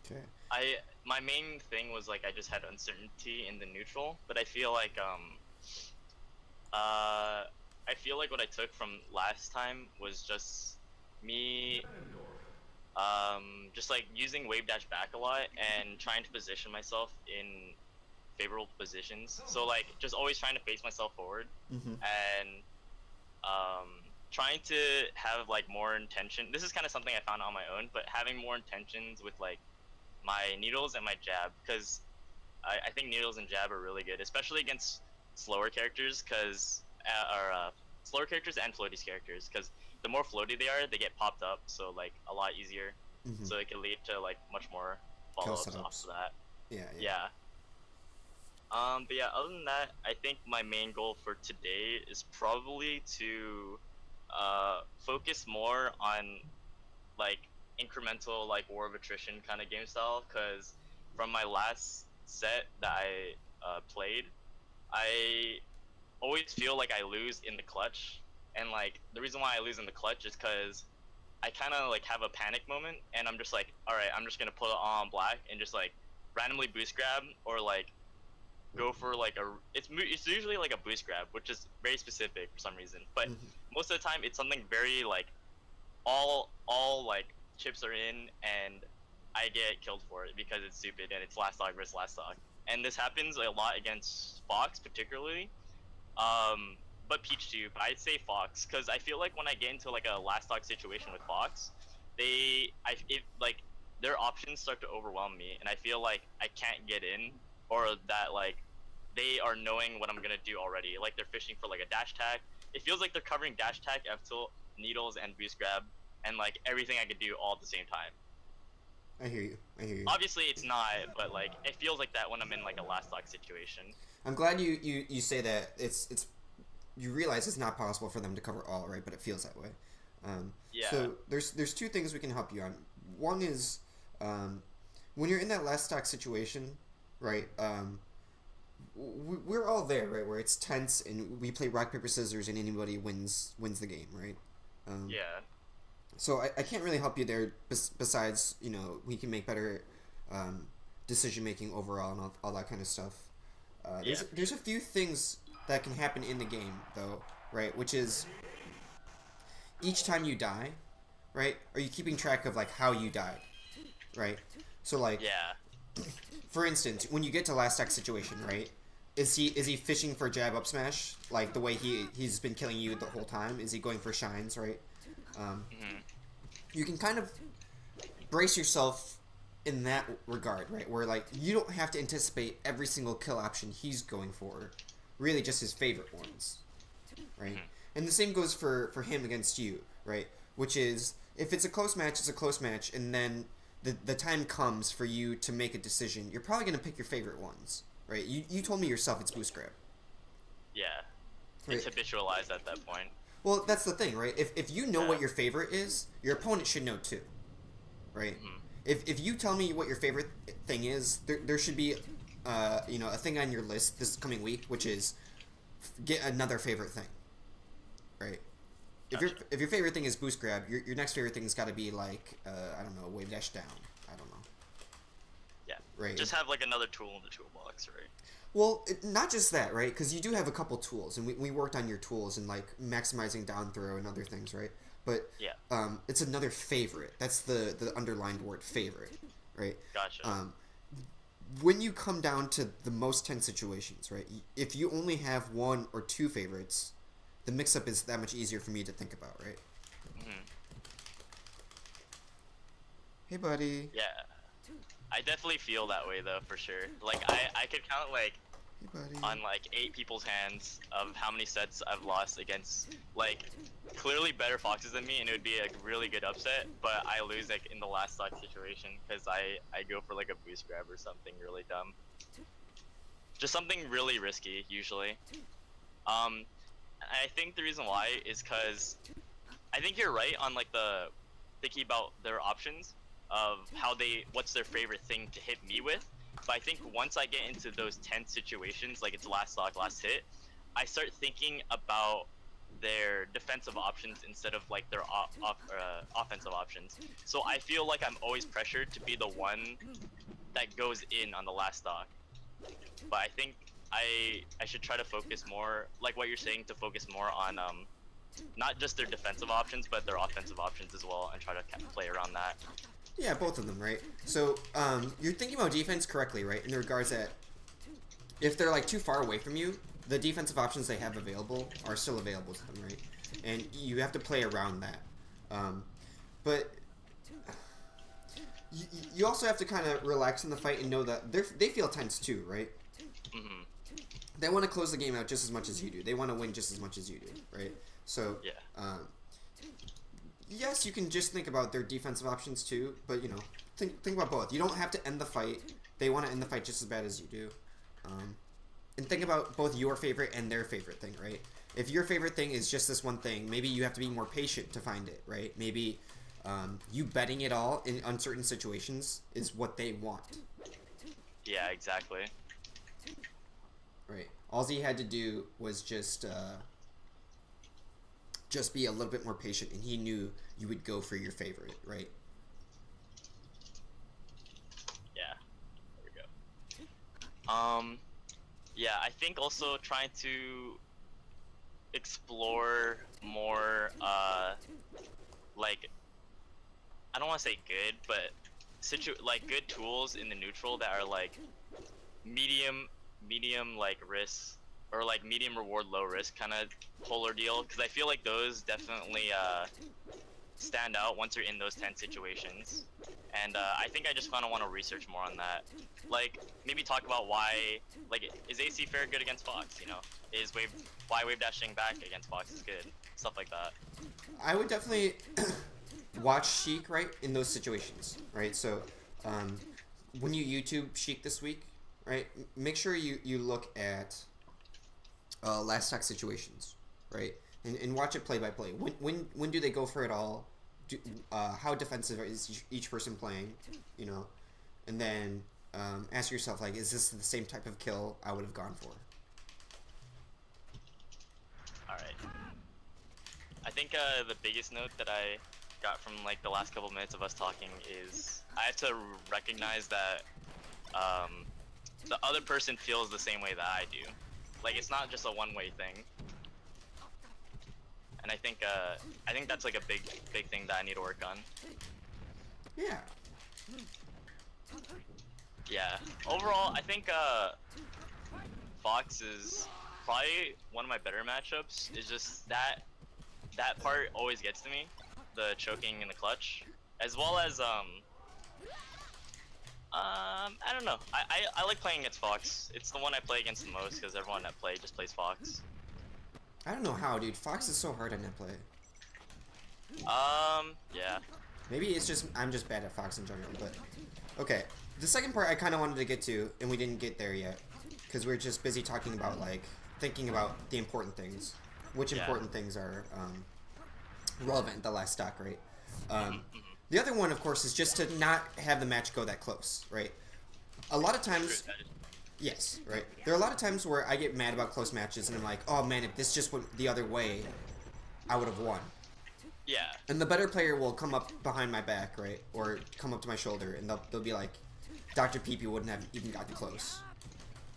Okay. My main thing was like I just had uncertainty in the neutral, but uh I feel like what I took from last time was just me just like using wave dash back a lot and trying to position myself in favorable positions. So like just always trying to face myself forward Mm-hmm. and trying to have like more intention. This is kind of something I found on my own, but having more intentions with like my needles and my jab, because I think needles and jab are really good, especially against slower characters, because or slower characters and floaties characters, because the more floaty they are, they get popped up, so like a lot easier. Mm-hmm. So it can lead to like much more Kill follow ups off setups. of that. Yeah, yeah. Yeah. But yeah, other than that, I think my main goal for today is probably to focus more on like incremental like war of attrition kind of game style, because from my last set that I played, I always feel like I lose in the clutch, and like the reason why I lose in the clutch is because I kind of like have a panic moment, and I'm just like, all right, I'm just gonna put it on black and just like randomly boost grab or like go for like it's usually like a boost grab, which is very specific for some reason, but Mm-hmm. most of the time it's something very like all like chips are in and I get killed for it because it's stupid and it's last dog versus last dog. And this happens a lot against Fox particularly. But Peach too. But I'd say Fox because I feel like when I get into like a last dog situation with Fox, like their options start to overwhelm me, and I feel like I can't get in, or that like they are knowing what I'm gonna do already. Like they're fishing for like a dash tag. It feels like they're covering dash tag, F tilt, needles, and boost grab, and like everything I could do all at the same time. I hear you. I hear you. Obviously, it's not, but like it feels like that when I'm in like a last dog situation. I'm glad you say that. It's you realize it's not possible for them to cover all, right? But it feels that way. Yeah, So there's two things we can help you on. One is um, when you're in that last stock situation, right? We're all there, right? Where it's tense and we play rock paper scissors and anybody wins the game, right? Um, yeah, so I can't really help you there. Besides, we can make better um, decision making overall and all that kind of stuff. yeah, There's for there's a sure. few things that can happen in the game though, right? Which is each time you die, right? Are you keeping track of like how you died, right? So like Yeah, for instance, when you get to last act situation, right? Is he fishing for jab up smash like the way he's been killing you the whole time? Is he going for shines, right? Um, hmm, you can kind of brace yourself in that regard, right? Where like you don't have to anticipate every single kill option he's going for, really just his favorite ones, right? hmm, And the same goes for him against you, right? Which is if it's a close match, it's a close match, and then the time comes for you to make a decision. You're probably gonna pick your favorite ones, right? You told me yourself it's boost grab, yeah. It's right? habitualized at that point. Well, that's the thing, right? If you know Yeah, what your favorite is, your opponent should know too, right? hmm, If you tell me what your favorite thing is, there should be, a thing on your list this coming week, which is get another favorite thing, right? gotcha. If your favorite thing is boost grab, your next favorite thing's got to be like I don't know, wave dash down. I don't know, Yeah, right? just have like another tool in the toolbox, right? Well, not just that, right? Because you do have a couple tools, and we worked on your tools and like maximizing down throw and other things, right? But Yeah, it's another favorite. That's the underlined word favorite, right? gotcha. Um, when you come down to the most tense situations, right? If you only have one or two favorites, the mix-up is that much easier for me to think about, right? Hmm. Hey, buddy. Yeah, I definitely feel that way though, for sure. Like I could count like Hey, buddy. on like 8 people's hands of how many sets I've lost against like clearly better foxes than me, and it would be a really good upset. But I lose like in the last stock situation because I go for like a boost grab or something really dumb, just something really risky usually. I think the reason why is because I think you're right on like the thinking about their options of what's their favorite thing to hit me with. But I think once I get into those tense situations, like it's last stock, last hit, I start thinking about their defensive options instead of like their offensive options. So I feel like I'm always pressured to be the one that goes in on the last stock. But I think I should try to focus more, like what you're saying, to focus more on not just their defensive options but their offensive options as well, and try to play around that. Yeah, both of them, right? So you're thinking about defense correctly, right? In the regards that if they're like too far away from you, the defensive options they have available are still available to them, right? And you have to play around that. But you also have to kind of relax in the fight and know that they feel tense too, right? Mm-hmm. They want to close the game out just as much as you do. They want to win just as much as you do, right? So yeah. Yes, you can just think about their defensive options too, but you know, think about both. You don't have to end the fight. They want to end the fight just as bad as you do. And think about both your favorite and their favorite thing, right? If your favorite thing is just this one thing, maybe you have to be more patient to find it, right? Maybe you betting it all in uncertain situations is what they want. Yeah, exactly. Right. All he had to do was just be a little bit more patient, and he knew you would go for your favorite, right? Yeah. There we go. Yeah, I think also trying to explore more, like, I don't want to say good, but like good tools in the neutral that are like medium like risk, or like medium reward, low risk kind of polar deal, because I feel like those definitely stand out once you're in those tense situations. And I think I just kind of want to research more on that. Like, maybe talk about why, like, is AC fair good against Fox, you know? Why wave dashing back against Fox is good? Stuff like that. I would definitely watch Sheik, right, in those situations, right? So, when you YouTube Sheik this week, right, make sure you look at last stock situations, right? And watch it play by play. When do they go for it all? How defensive is each person playing, you know? And then ask yourself, like, is this the same type of kill I would have gone for? Alright. I think the biggest note that I got from like the last couple minutes of us talking is I have to recognize that the other person feels the same way that I do. Like, it's not just a one-way thing. And I think that's like a big thing that I need to work on. Yeah. Yeah. Overall, I think Fox is probably one of my better matchups. It's just that part always gets to me, the choking in the clutch, as well as I don't know. I like playing against Fox. It's the one I play against the most because everyone that play just plays Fox. I don't know how, dude. Fox is so hard on net play. Yeah. Maybe it's just I'm just bad at Fox in general, but okay. The second part I kind of wanted to get to, and we didn't get there yet, because we're just busy talking about, like, thinking about the important things. Which important things are relevant in the last stock, right? The other one, of course, is just to not have the match go that close, right? A lot of times, yes, right? There are a lot of times where I get mad about close matches, and I'm like, oh man, if this just went the other way, I would have won. Yeah. And the better player will come up behind my back, right? Or come up to my shoulder, and they'll be like, Dr. Peepee wouldn't have even gotten close,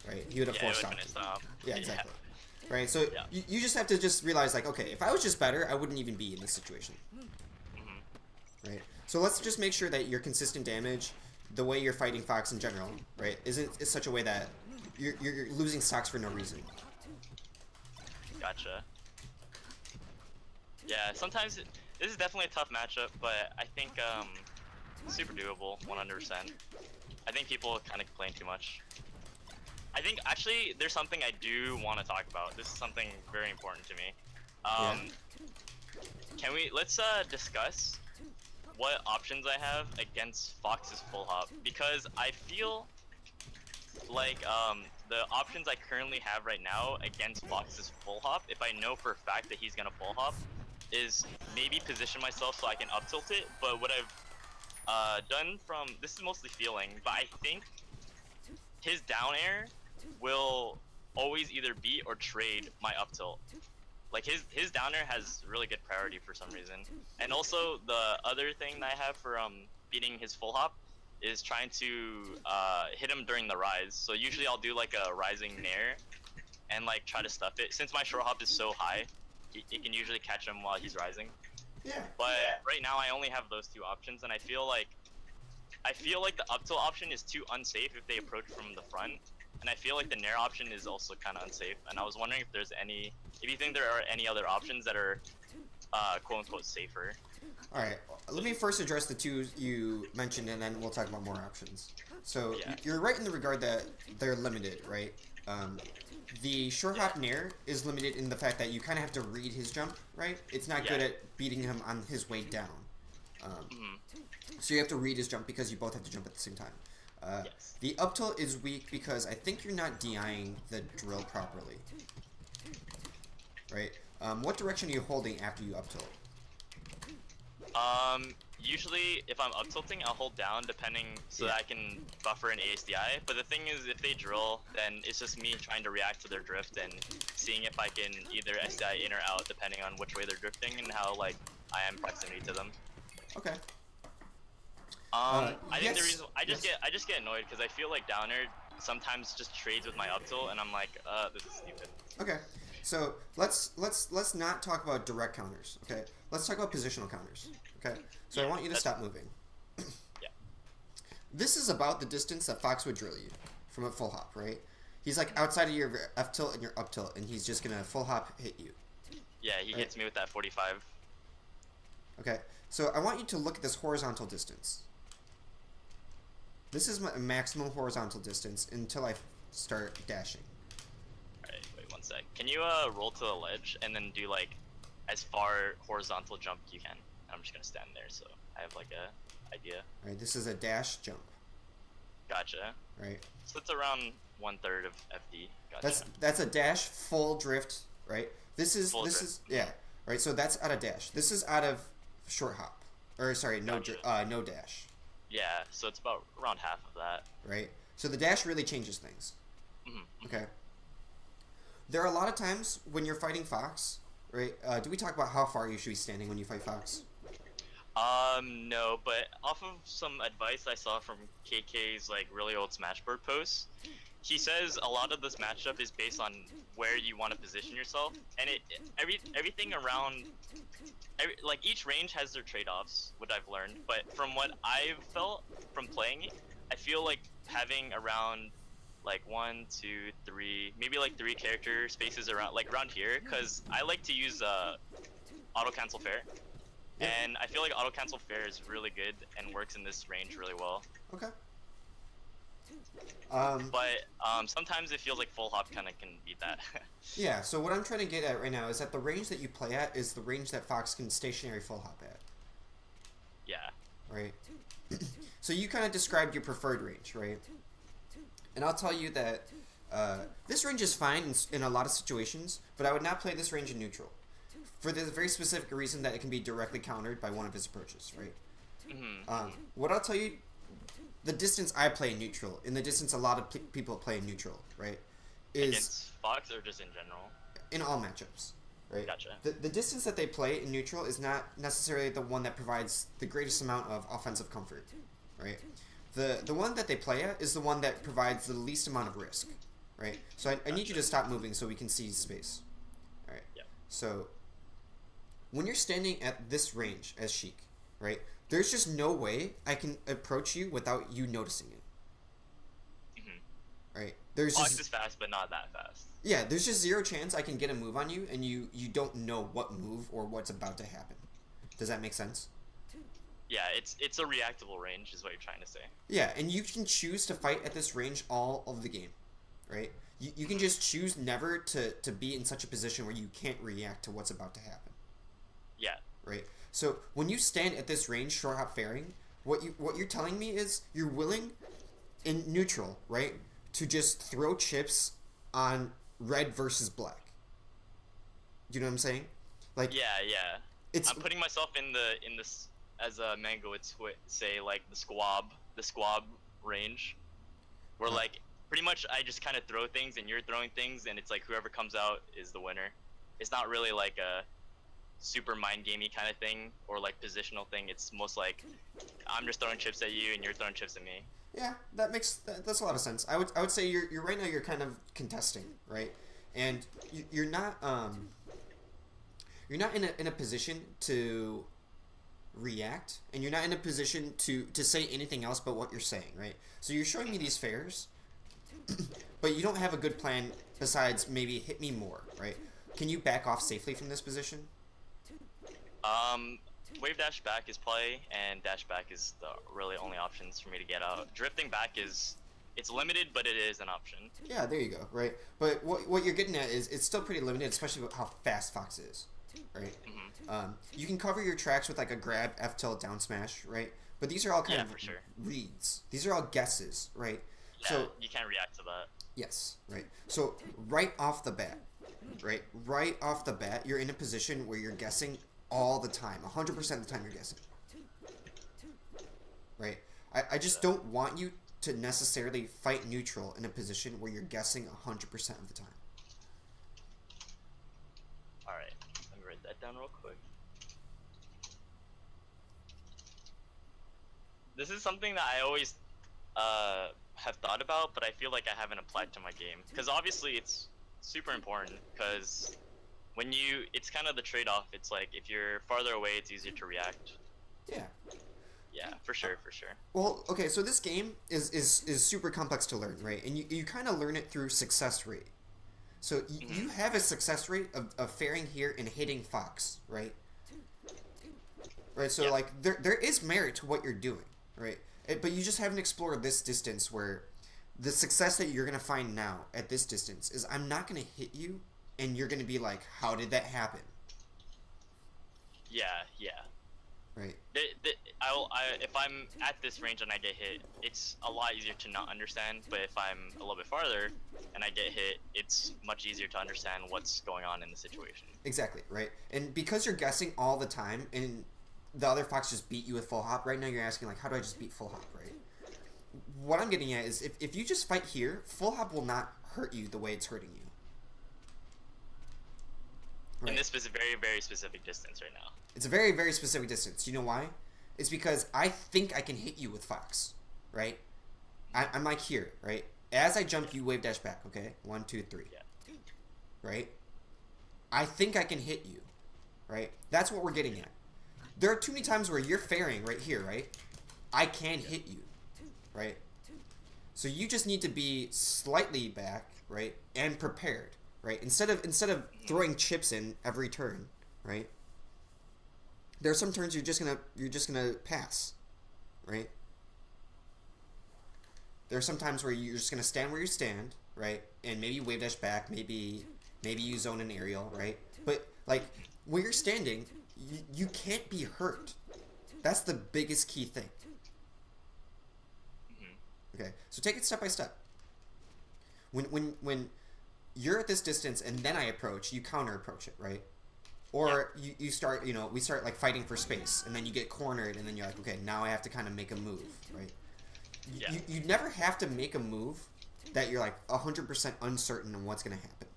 right? He would have forced stop. Yeah, exactly. Yeah. Right, so you just have to just realize, like, okay, if I was just better, I wouldn't even be in this situation. Right? So let's just make sure that your consistent damage, the way you're fighting Fox in general, right, isn't such a way that you're losing stocks for no reason. Gotcha. Yeah, sometimes this is definitely a tough matchup, but I think super doable, 100%. I think people kind of complain too much. I think actually there's something I do want to talk about. This is something very important to me. Let's discuss what options I have against Fox's full hop, because I feel like the options I currently have right now against Fox's full hop, if I know for a fact that he's gonna full hop, is maybe position myself so I can up tilt it. But what I've done from this is mostly feeling, but I think his down air will always either beat or trade my up tilt. like his down air has really good priority for some reason. And also the other thing that I have for beating his full hop is trying to hit him during the rise. So usually I'll do like a rising nair and like try to stuff it. Since my short hop is so high, it can usually catch him while he's rising. Yeah. But right now I only have those two options, and I feel like the up tilt option is too unsafe if they approach from the front, and I feel like the nair option is also kind of unsafe. And I was wondering if you think there are any other options that are quote unquote safer. All right. Let me first address the two you mentioned, and then we'll talk about more options. So Yeah. you're right in the regard that they're limited, right? The short hop nair is limited in the fact that you kind of have to read his jump, right? It's not good at beating him on his way down. So you have to read his jump because you both have to jump at the same time. Yes. The up tilt is weak because I think you're not DIing the drill properly. Right? What direction are you holding after you up tilt? Usually if I'm up tilting, I'll hold down depending so that I can buffer an ASDI. But the thing is, if they drill, then it's just me trying to react to their drift and seeing if I can either SDI in or out depending on which way they're drifting and how like I am proximity to them. Okay. I think the reason I just get annoyed because I feel like down air sometimes just trades with my up tilt, and I'm like, this is stupid. Okay. So let's not talk about direct counters. Okay. Let's talk about positional counters. Okay. So I want you to stop moving. Yeah. This is about the distance that Fox would drill you from a full hop, right? He's like outside of your F tilt and your up tilt, and he's just gonna full hop hit you. Yeah, he hits me with that 45. Okay. So I want you to look at this horizontal distance. This is my maximum horizontal distance until I start dashing. Alright, wait one sec. Can you roll to the ledge and then do like as far horizontal jump you can? I'm just gonna stand there so I have like a idea. Alright, this is a dash jump. Gotcha. Right. So it's around 1/3 of FD. Gotcha. That's a dash full drift, right? This is Full this drift. is yeah, right? So that's out of dash. This is out of short hop. Or sorry, no no dash. Yeah, so it's about around half of that. Right? So the dash really changes things. Mm-hmm. Okay. There are a lot of times when you're fighting Fox, right? Do we talk about how far you should be standing when you fight Fox? No, but off of some advice I saw from KK's like really old Smashboard posts, he says a lot of this matchup is based on where you want to position yourself, and everything around, like each range has their trade-offs, which I've learned. But from what I've felt from playing it, I feel like having around like 1, 2, 3, maybe like 3 character spaces around here, because I like to use auto cancel fair. And I feel like auto cancel fair is really good and works in this range really well. Okay. But sometimes it feels like full hop kind of can beat that. Yeah, so what I'm trying to get at right now is that the range that you play at is the range that Fox can stationary full hop at. Yeah. Right? So you kind of described your preferred range, right? And I'll tell you that this range is fine in a lot of situations, but I would not play this range in neutral. For the very specific reason that it can be directly countered by one of his approaches, right? Mm-hmm. What I'll tell you, the distance I play in neutral, and the distance a lot of people play in neutral, right, is against Fox or just in general? In all matchups, right? Gotcha. The distance that they play in neutral is not necessarily the one that provides the greatest amount of offensive comfort, right? The one that they play at is the one that provides the least amount of risk, right? So I need you to stop moving so we can see space, all right? Yeah. So when you're standing at this range as Sheik, right, there's just no way I can approach you without you noticing it. Mm-hmm. Right? There's Fox just is fast, but not that fast. yeah, there's just zero chance I can get a move on you, and you don't know what move or what's about to happen. Does that make sense? Yeah, it's a reactable range, is what you're trying to say. Yeah, and you can choose to fight at this range all of the game, right? You can just choose never to be in such a position where you can't react to what's about to happen. Yeah. Right. So when you stand at this range, short hop fairing, what you're telling me is you're willing, in neutral, right, to just throw chips on red versus black. Do you know what I'm saying? Like Yeah. I'm putting myself in this as a Mango would say, like the squab range, where like pretty much I just kind of throw things and you're throwing things, and it's like whoever comes out is the winner. it's not really like a super mind gamey kind of thing or like positional thing. It's most like I'm just throwing chips at you and you're throwing chips at me. Yeah, that's a lot of sense. I would say you're right now you're kind of contesting, right? And you're not in a position to react, and you're not in a position to say anything else but what you're saying, right? So you're showing me these fares, but you don't have a good plan besides maybe hit me more, right? Can you back off safely from this position? Wave dash back is play, and dash back is the really only options for me to get out. Drifting back it's limited, but it is an option. Yeah, there you go, right? But what you're getting at is it's still pretty limited, especially with how fast Fox is, right? Mm-hmm. You can cover your tracks with like a grab, F tilt, down smash, right? But these are all kind of for sure. reads. These are all guesses, right? Yeah, so you can't react to that. yes, right. So right off the bat, you're in a position where you're guessing all the time, 100% of the time you're guessing, right? I just don't want you to necessarily fight neutral in a position where you're guessing 100% of the time. Alright, let me write that down real quick. This is something that I always have thought about, but I feel like I haven't applied to my game. Because obviously it's super important, because it's kind of the trade-off. It's like, if you're farther away, it's easier to react. Yeah. Yeah, for sure. Well, okay, so this game is super complex to learn, right? And you kind of learn it through success rate. So you have a success rate of faring here and hitting Fox, right? Right, so like there is merit to what you're doing, right? But you just haven't explored this distance where the success that you're going to find now at this distance is I'm not going to hit you and you're going to be like, how did that happen? Yeah. Right. If I'm at this range and I get hit, it's a lot easier to not understand. But if I'm a little bit farther and I get hit, it's much easier to understand what's going on in the situation. Exactly, right? And because you're guessing all the time, and the other Fox just beat you with full hop, right now you're asking, like, how do I just beat full hop, right? What I'm getting at is if you just fight here, full hop will not hurt you the way it's hurting you. Right. In this very, very specific distance right now. It's a very, very specific distance. You know why? It's because I think I can hit you with Fox, right? I'm like here, right? As I jump, you wave dash back, okay? 1, 2, 3. Yeah. Right? I think I can hit you, right? That's what we're getting at. There are too many times where you're faring right here, right? I can hit you, right? So you just need to be slightly back, right? And prepared, right? Instead of throwing chips in every turn, right? There are some turns you're just gonna pass, right? There are some times where you're just gonna stand where you stand, right? And maybe wave dash back, maybe you zone an aerial, right? But like where you're standing, you can't be hurt. That's the biggest key thing. Okay, so take it step by step. When you're at this distance and then I approach, you counter approach it, right? Or you start, we start like fighting for space, and then you get cornered, and then you're like, okay, now I have to kind of make a move, right? Yeah. You never have to make a move that you're like 100% uncertain on what's going to happen,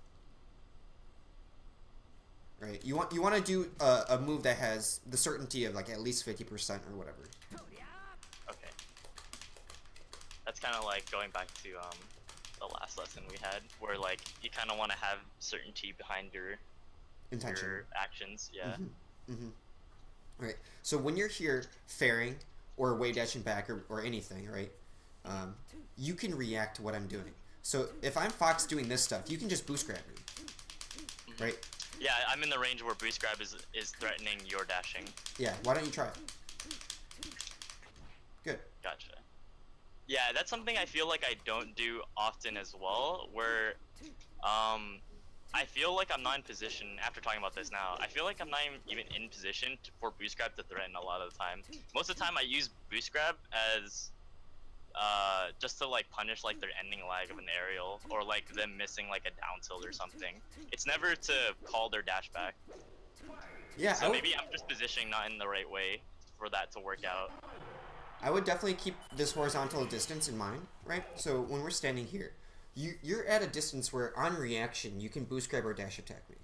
right? You want to do a move that has the certainty of like at least 50% or whatever. Okay. That's kind of like going back to the last lesson we had, where like you kind of want to have certainty behind your intention, your actions. Yeah. Right. So when you're here faring or wave dashing back or anything, right? You can react to what I'm doing. So if I'm Fox doing this stuff, you can just boost grab me, right? Yeah, I'm in the range where boost grab is threatening your dashing. Yeah. Why don't you try it? Good. Gotcha. Yeah, that's something I feel like I don't do often as well, where I feel like I'm not in position, after talking about this now, I feel like I'm not even in position for boost grab to threaten a lot of the time. Most of the time I use boost grab as just to like punish like their ending lag of an aerial, or like them missing like a down tilt or something. It's never to call their dash back. Yeah. So maybe I'm just positioning not in the right way for that to work out. I would definitely keep this horizontal distance in mind, right? So when we're standing here, you're at a distance where on reaction you can boost grab or dash attack me,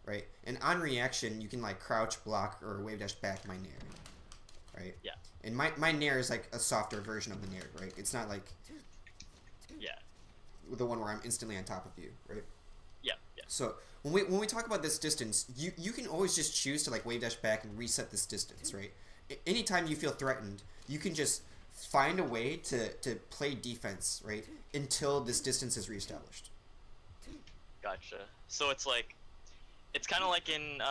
right? And on reaction, you can like crouch, block, or wave dash back my nair, right? Yeah. And my nair is like a softer version of the nair, right? It's not like Yeah. the one where I'm instantly on top of you, right? Yeah. Yeah. So when we talk about this distance, you can always just choose to like wave dash back and reset this distance, right? Anytime you feel threatened, you can just find a way to play defense, right? Until this distance is reestablished. Gotcha. So it's kind of like in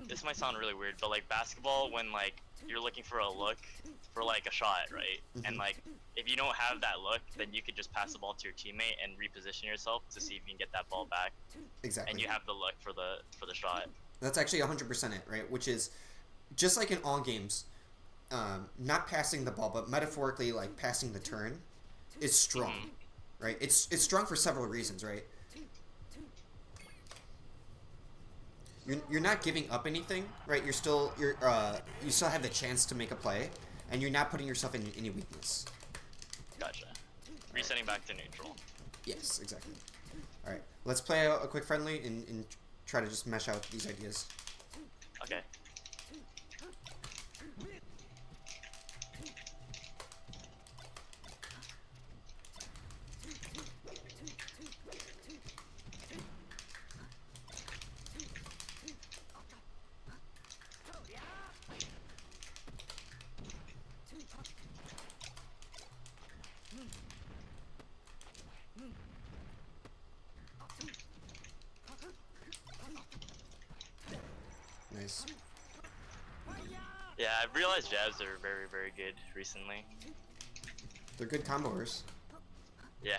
this might sound really weird, but like basketball when like you're looking for a look for like a shot, right? And like if you don't have that look, then you could just pass the ball to your teammate and reposition yourself to see if you can get that ball back. Exactly. And you have the look for the shot. That's actually 100% it, right? Which is just like in all games, not passing the ball, but metaphorically like passing the turn is strong, right? It's strong for several reasons, right? You're not giving up anything, right? You still have the chance to make a play, and you're not putting yourself in any weakness. Gotcha. Resetting back to neutral. Yes, exactly. All right, let's play a quick friendly and try to just mesh out these ideas. Okay. Nice. Yeah, I've realized jabs are very, very good recently. They're good comboers. Yeah.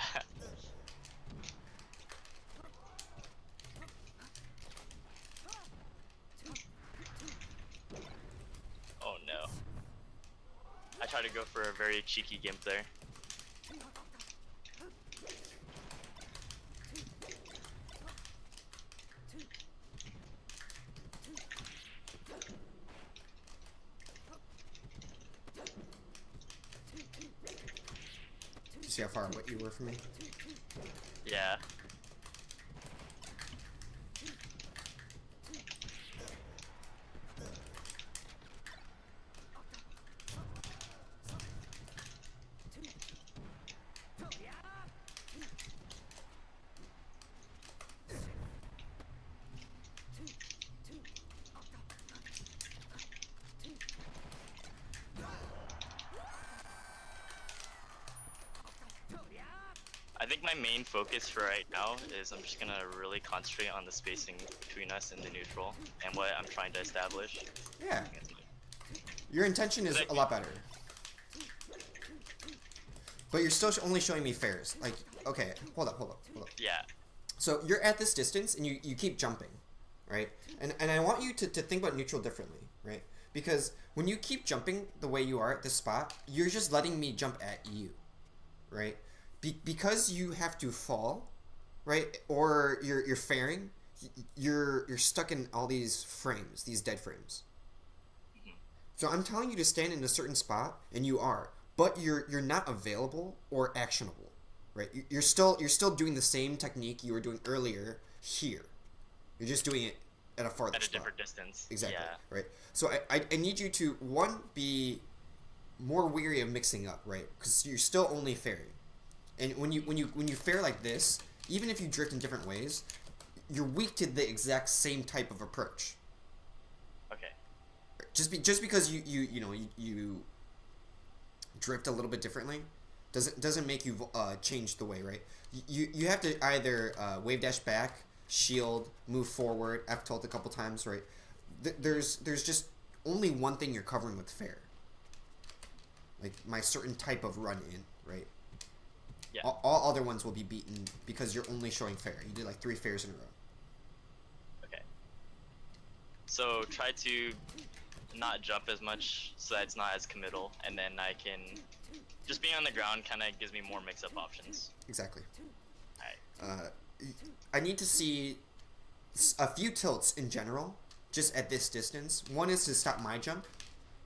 Oh no. I tried to go for a very cheeky gimp there. You see how far away you were from me? Yeah. I think my main focus for right now is I'm just gonna really concentrate on the spacing between us and the neutral and what I'm trying to establish. Yeah. Your intention is a lot better. But you're still only showing me fairs. Like, okay, hold up. Yeah. So you're at this distance and you keep jumping, right? And I want you to think about neutral differently, right? Because when you keep jumping the way you are at this spot, you're just letting me jump at you, right? Because you have to fall, right? Or you're fairing, you're stuck in all these frames, these dead frames. So I'm telling you to stand in a certain spot, and you are, but you're not available or actionable, right? You're still doing the same technique you were doing earlier here. You're just doing it at a farther At a spot. different distance. Exactly. Yeah. Right. So I need you to be more weary of mixing up, right? Because you're still only fairing. And when you fare like this, even if you drift in different ways, you're weak to the exact same type of approach. Okay. Just because you drift a little bit differently, doesn't make you change the way, right? You have to either wave dash back, shield, move forward, F tilt a couple times, right? There's just only one thing you're covering with fair. Like my certain type of run in, right? Yeah. All other ones will be beaten because you're only showing fair. You did like 3 fairs in a row. Okay. So try to not jump as much so that it's not as committal, and then I can just being on the ground kind of gives me more mix-up options. Exactly. Alright. I need to see a few tilts in general, just at this distance. One is to stop my jump,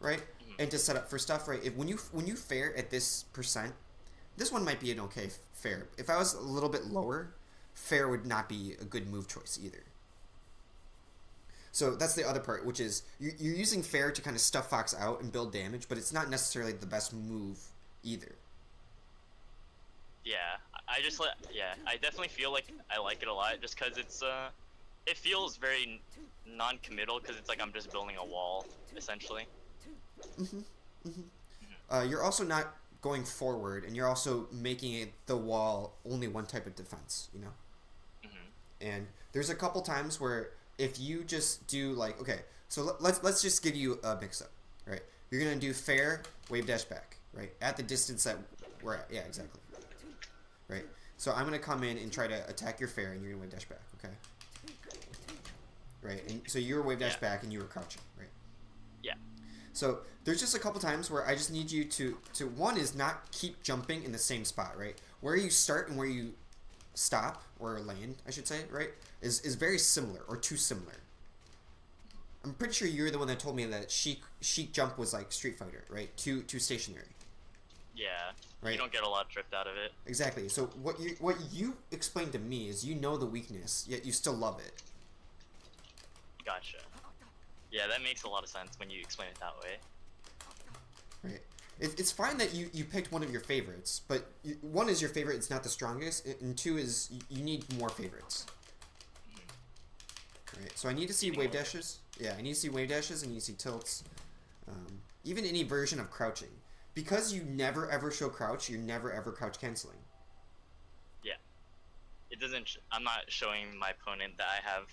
right, and to set up for stuff, right. When you fair at this percent, this one might be an okay fair. If I was a little bit lower, fair would not be a good move choice either. So that's the other part, which is you're using fair to kind of stuff Fox out and build damage, but it's not necessarily the best move either. Yeah, I definitely feel like I like it a lot just because it feels very non-committal because it's like I'm just building a wall essentially. You're also not going forward, and you're also making it the wall only one type of defense, you know? And there's a couple times where if you just do like, okay, so let's just give you a mix-up, right? You're going to do fair, wave dash back, right? At the distance that we're at. Yeah, exactly. Right? So I'm going to come in and try to attack your fair, and you're going to wave dash back, okay? Right? And so you were wave dash back, and you were crouching, right? Yeah. So there's just a couple times where I just need you to one is not keep jumping in the same spot, right? Where you start and where you stop, or land, I should say, right, is very similar, or too similar. I'm pretty sure you're the one that told me that Sheik jump was like Street Fighter, right? Too stationary. Yeah. Right. You don't get a lot of drift out of it. Exactly. So what you explained to me is you know the weakness, yet you still love it. Gotcha. Yeah, that makes a lot of sense when you explain it that way. Right. It's fine that you picked one of your favorites, but one is your favorite, it's not the strongest, and two is you need more favorites. Right. So I need to see wave dashes. Yeah, I need to see wave dashes, and you see tilts. Even any version of crouching. Because you never ever show crouch, you're never ever crouch canceling. Yeah. It doesn't. I'm not showing my opponent that I have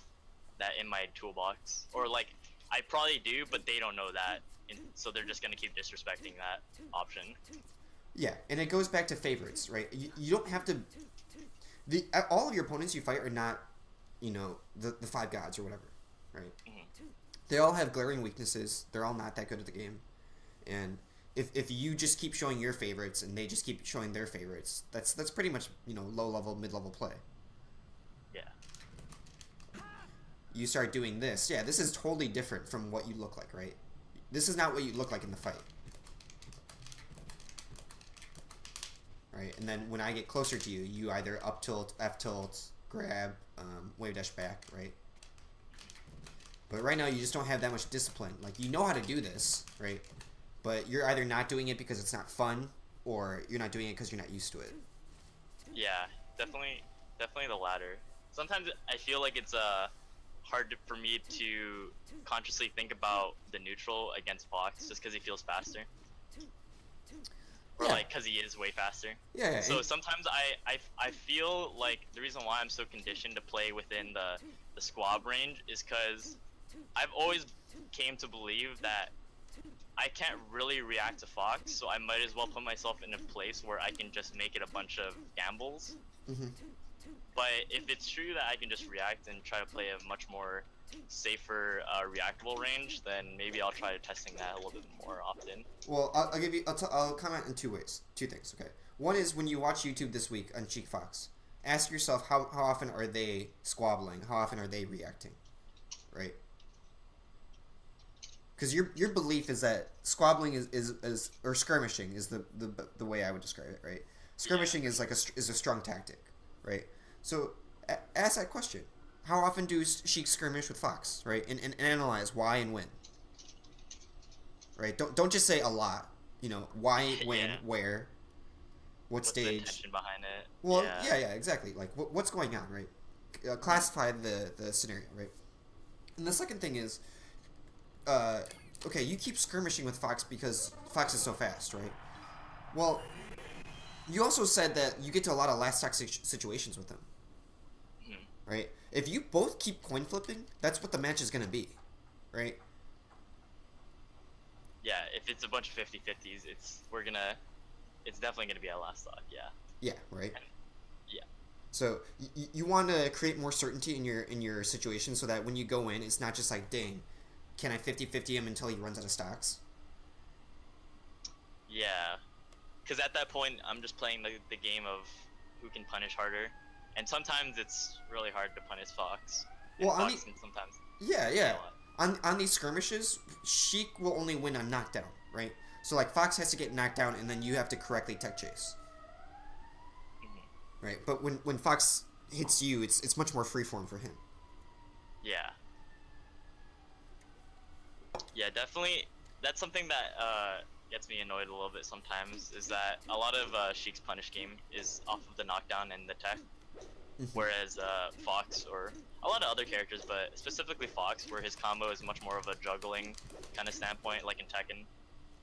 that in my toolbox, or like I probably do, but they don't know that, and so they're just gonna keep disrespecting that option. Yeah, and it goes back to favorites, right? You don't have to. All of your opponents you fight are not, you know, the five gods or whatever, right? They all have glaring weaknesses. They're all not that good at the game, and if you just keep showing your favorites and they just keep showing their favorites, that's pretty much, you know, low level, mid level play. Yeah. You start doing this. Yeah, this is totally different from what you look like, right? This is not what you look like in the fight. Right, and then when I get closer to you, you either up tilt, F tilt, grab, wave dash back, right? But right now you just don't have that much discipline. Like, you know how to do this, right? But you're either not doing it because it's not fun, or you're not doing it because you're not used to it. Yeah, definitely the latter. Sometimes I feel like it's hard for me to consciously think about the neutral against Fox just because he feels faster. Or like because he is way faster. Yeah. So sometimes I feel like the reason why I'm so conditioned to play within the squab range is because I've always came to believe that I can't really react to Fox, so I might as well put myself in a place where I can just make it a bunch of gambles. But if it's true that I can just react and try to play a much more safer reactable range, then maybe I'll try testing that a little bit more often. Well, I'll comment in two ways, two things. Okay, one is when you watch YouTube this week on Sheik Fox, ask yourself how often are they squabbling, how often are they reacting, right? Because your belief is that squabbling is or skirmishing is the way I would describe it, right? Skirmishing is like is a strong tactic, right? So ask that question: how often do Sheik skirmish with Fox, right? And analyze why and when, right? Don't just say a lot. You know, why, when, where, what's the stage. intention behind it? Well, yeah, exactly. Like what's going on, right? Classify the scenario, right? And the second thing is, okay, you keep skirmishing with Fox because Fox is so fast, right? Well, you also said that you get to a lot of last toxic situations with him, right? If you both keep coin flipping, that's what the match is going to be, right? Yeah, if it's a bunch of 50-50s, it's definitely gonna be a last stock. Yeah, right. Yeah. So you want to create more certainty in your situation so that when you go in, it's not just like, dang, can I 50-50 him until he runs out of stocks? Yeah, because at that point, I'm just playing the game of who can punish harder, and sometimes it's really hard to punish Fox. Well, Fox can sometimes. Yeah. On these skirmishes, Sheik will only win on knockdown, right? So like Fox has to get knocked down, and then you have to correctly tech chase, right? But when Fox hits you, it's much more freeform for him. Yeah. Yeah, definitely. That's something that gets me annoyed a little bit sometimes. Is that a lot of Sheik's punish game is off of the knockdown and the tech, whereas Fox or a lot of other characters, but specifically Fox, where his combo is much more of a juggling kind of standpoint, like in Tekken.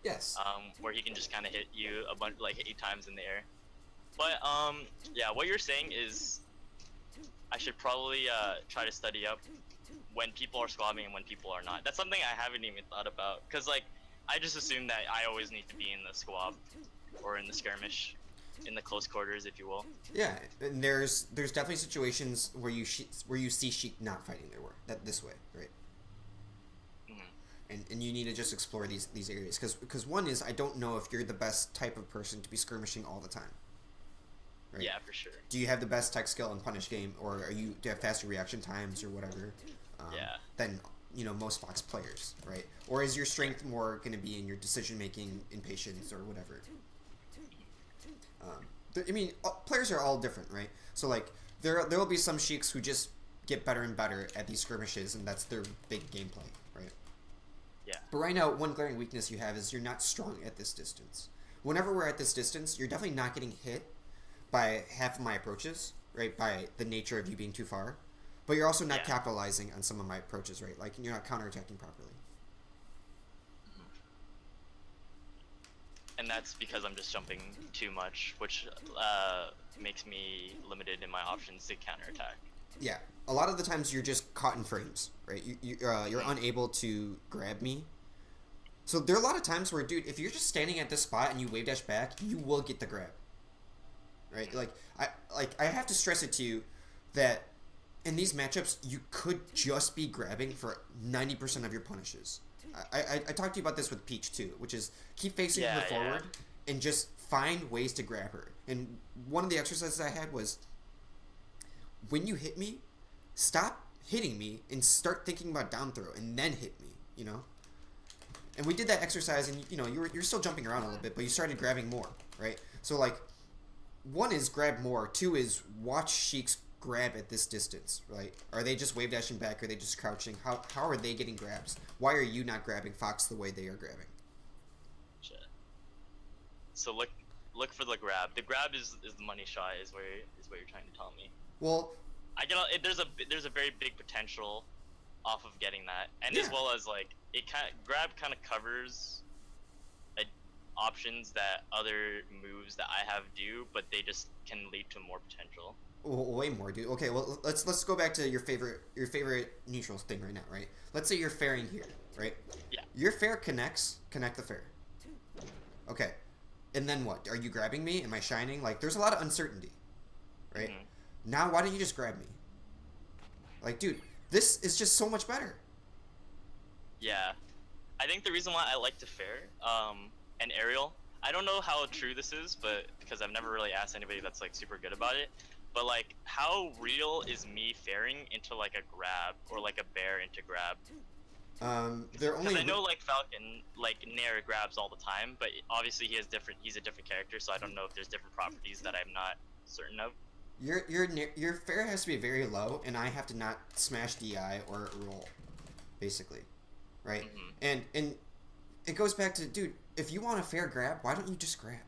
Yes. Where he can just kind of hit you a bunch, like 8 times in the air. But yeah, what you're saying is I should probably try to study up when people are squabbing and when people are not. That's something I haven't even thought about, because like I just assume that I always need to be in the squab or in the skirmish, in the close quarters, if you will. Yeah, and there's definitely situations where you see Sheik not fighting their way this way, right? And you need to just explore these areas, because one is, I don't know if you're the best type of person to be skirmishing all the time. Right? Yeah, for sure. Do you have the best tech skill in punish game, or do you have faster reaction times or whatever? Yeah. Than most Fox players, right? Or is your strength more going to be in your decision making, in patience, or whatever? I mean, players are all different, right? So like there will be some Sheiks who just get better and better at these skirmishes, and that's their big gameplay, right? Yeah. But right now, one glaring weakness you have is you're not strong at this distance. Whenever we're at this distance, you're definitely not getting hit by half of my approaches, right? By the nature of you being too far. But you're also not capitalizing on some of my approaches, right? Like, you're not counterattacking properly. And that's because I'm just jumping too much, which makes me limited in my options to counterattack. Yeah, a lot of the times you're just caught in frames, right? You're unable to grab me. So there are a lot of times where, dude, if you're just standing at this spot and you wave dash back, you will get the grab, right? Like I have to stress it to you that in these matchups you could just be grabbing for 90% of your punishes. I talked to you about this with Peach too, which is keep facing her forward and just find ways to grab her. And one of the exercises I had was, when you hit me, stop hitting me and start thinking about down throw and then hit me, you know? And we did that exercise, and you're still jumping around a little bit, but you started grabbing more, right? So like, one is grab more, two is watch Sheik's grab at this distance, right? Are they just wave dashing back? Are they just crouching? How are they getting grabs? Why are you not grabbing Fox the way they are grabbing? Shit. So look for the grab. The grab is the money shot, is what you're trying to tell me. Well, there's a very big potential off of getting that, and as well as like grab kind of covers options that other moves that I have do, but they just can lead to more potential. Way more, dude. Okay, well, let's go back to your favorite neutral thing right now, right? Let's say you're fairing here, right? Yeah. Your fair connect the fair. Okay, and then what? Are you grabbing me? Am I shining? Like, there's a lot of uncertainty, right? Mm-hmm. Now, why don't you just grab me? Like, dude, this is just so much better. Yeah, I think the reason why I like to fair, and aerial, I don't know how true this is, but because I've never really asked anybody that's like super good about it. But like, how real is me fairing into like a grab or like a bear into grab? Because I know like Falcon, like Nair grabs all the time, but obviously he's a different character, so I don't know if there's different properties that I'm not certain of. Your fair has to be very low, and I have to not smash DI or roll, basically, right? Mm-hmm. And it goes back to, dude, if you want a fair grab, why don't you just grab?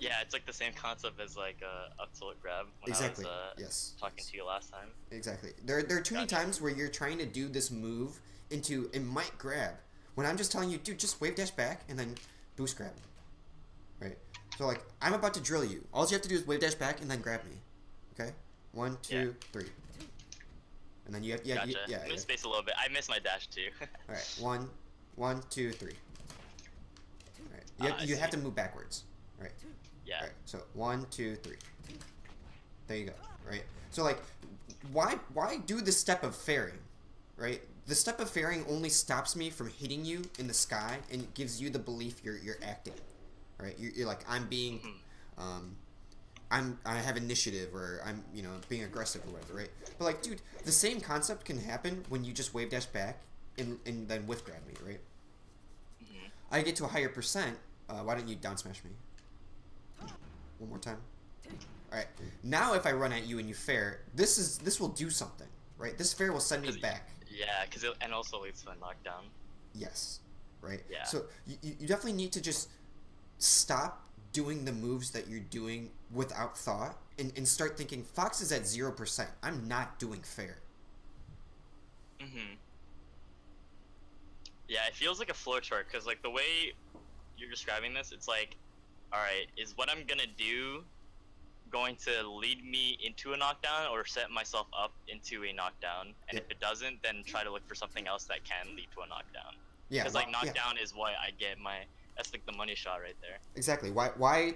Yeah, it's like the same concept as like up tilt grab when exactly. I was talking to you last time. Exactly. There are too many times where you're trying to do this move into it might grab, when I'm just telling you, dude, just wave dash back and then boost grab. Right? So like, I'm about to drill you. All you have to do is wave dash back and then grab me. Okay? 1, 2, 3. And then you have gotcha. Move space a little bit. I missed my dash too. Alright, 1, 2, 3. Alright. You have to move backwards. Right. Yeah. Right. So 1, 2, 3. There you go. Right. So like, why do the step of fairing? Right. The step of fairing only stops me from hitting you in the sky and gives you the belief you're acting. Right. You're like, I'm being, I have initiative, or I'm being aggressive or whatever. Right. But like, dude, the same concept can happen when you just wave dash back and then whiff grab me. Right. Mm-hmm. I get to a higher percent. Why don't you down smash me? One more time. Alright. Now if I run at you and you fair, this will do something. right? This fair will send me 'Cause- back. Yeah, because and also leads to a knockdown. Yes, right? Yeah. So you definitely need to just stop doing the moves that you're doing without thought and start thinking, Fox is at 0%. I'm not doing fair. Mm-hmm. Yeah, it feels like a flowchart because like the way you're describing this, it's like, all right, is what I'm gonna do going to lead me into a knockdown or set myself up into a knockdown? And Yeah. if it doesn't, then try to look for something else that can lead to a knockdown. Yeah, Because like yeah. knockdown is what I get my. That's like the money shot right there. Exactly. Why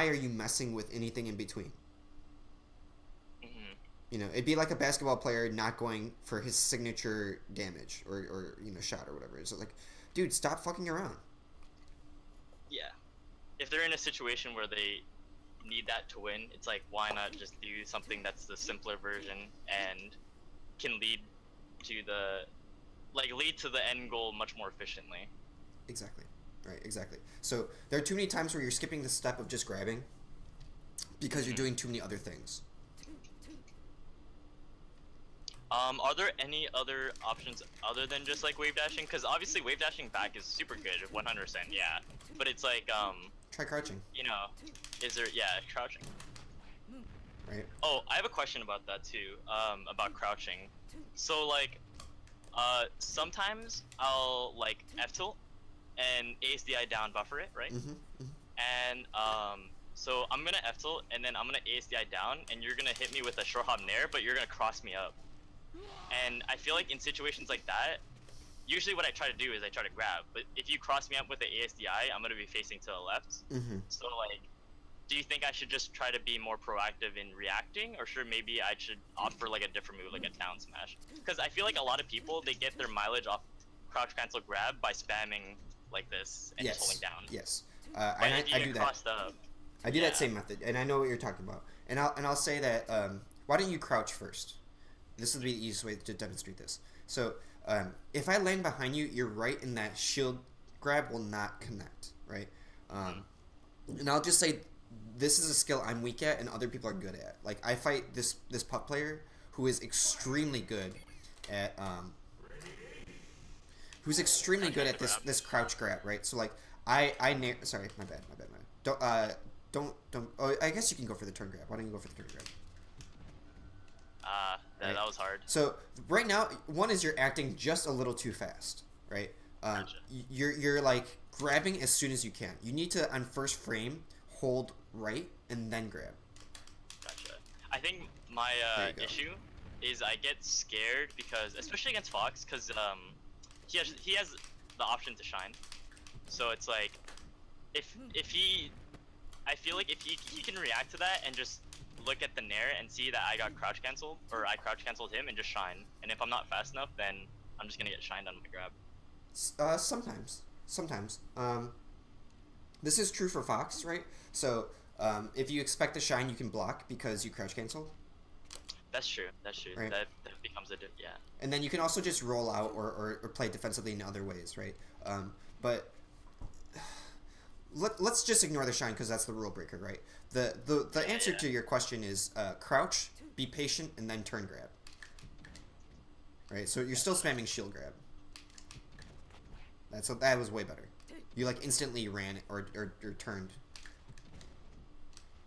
are you messing with anything in between? Mm-hmm. You know, it'd be like a basketball player not going for his signature damage or shot or whatever. It's like, dude, stop fucking around. Yeah. If they're in a situation where they need that to win, it's like, why not just do something that's the simpler version and can lead to the end goal much more efficiently. Exactly. Right, exactly. So there are too many times where you're skipping the step of just grabbing because you're doing too many other things. Are there any other options other than just like wave dashing? Because obviously wave dashing back is super good, 100%, yeah. But it's like, Try crouching. Is there, crouching. Right. Oh, I have a question about that too, about crouching. So like, sometimes I'll like F-tilt and ASDI down buffer it, right? Mm-hmm. And so I'm gonna F-tilt and then I'm gonna ASDI down and you're gonna hit me with a short hop nair, but you're gonna cross me up. And I feel like in situations like that, usually what I try to do is I try to grab, but if you cross me up with the ASDI, I'm gonna be facing to the left. Mm-hmm. So like, do you think I should just try to be more proactive in reacting, or sure maybe I should opt for like a different move, like a down smash? Because I feel like a lot of people, they get their mileage off crouch cancel grab by spamming like this and just holding down. Yes. But And if you I get do that. crossed up, I do that same method, and I know what you're talking about. And I'll say that. Why don't you crouch first? This will be the easiest way to demonstrate this. So if I land behind you, you're right in that shield grab will not connect, right? And I'll just say this is a skill I'm weak at and other people are good at. Like I fight this puck player who is extremely good at this crouch grab, right? So like sorry, my bad. Don't. Oh, I guess you can go for the turn grab. Why don't you go for the turn grab? Right. That was hard. So right now, one is you're acting just a little too fast, right? Gotcha. You're like grabbing as soon as you can. You need to on first frame hold right and then grab. Gotcha. I think my issue is I get scared because, especially against Fox, because he has the option to shine. So it's like I feel like if he can react to that and just look at the nair and see that I got crouch canceled, or I crouch canceled him and just shine. And if I'm not fast enough, then I'm just gonna get shined on my grab. Sometimes. This is true for Fox, right? So if you expect to shine, you can block because you crouch cancel. That's true. Right. That becomes yeah. And then you can also just roll out or play defensively in other ways, right? But let's just ignore the shine because that's the rule breaker, right? The answer to your question is crouch, be patient, and then turn grab. Right? So you're still spamming shield grab. That was way better. You like instantly ran or turned.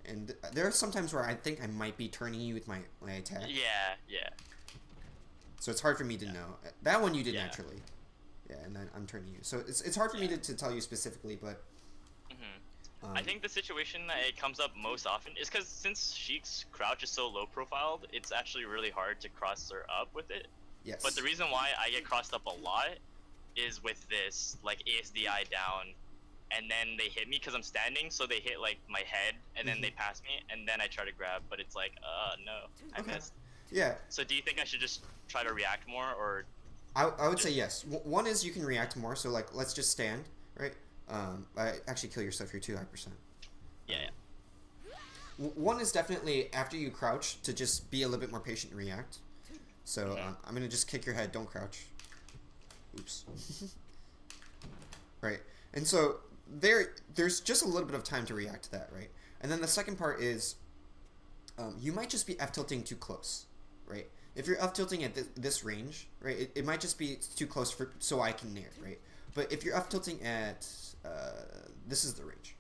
And there are some times where I think I might be turning you with my attack. Yeah. So it's hard for me to know. That one you did naturally. Yeah, and then I'm turning you. So it's hard for me to tell you specifically, but... I think the situation that it comes up most often is because since Sheik's crouch is so low profiled, it's actually really hard to cross her up with it. Yes. But the reason why I get crossed up a lot is with this, like ASDI down, and then they hit me because I'm standing, so they hit like my head, and then they pass me, and then I try to grab, but it's like, no, I missed. Yeah. So do you think I should just try to react more, or? I would say yes. One is you can react more, so like let's just stand, right? Actually kill yourself, you're too high %. Yeah. One is definitely after you crouch to just be a little bit more patient and react. So I'm gonna just kick your head, don't crouch. Oops. Right. And so there's just a little bit of time to react to that, right? And then the second part is you might just be F-tilting too close, right? If you're up tilting at this range, right, it might just be too close for so I can nair, right? But if you're up tilting at this is the range,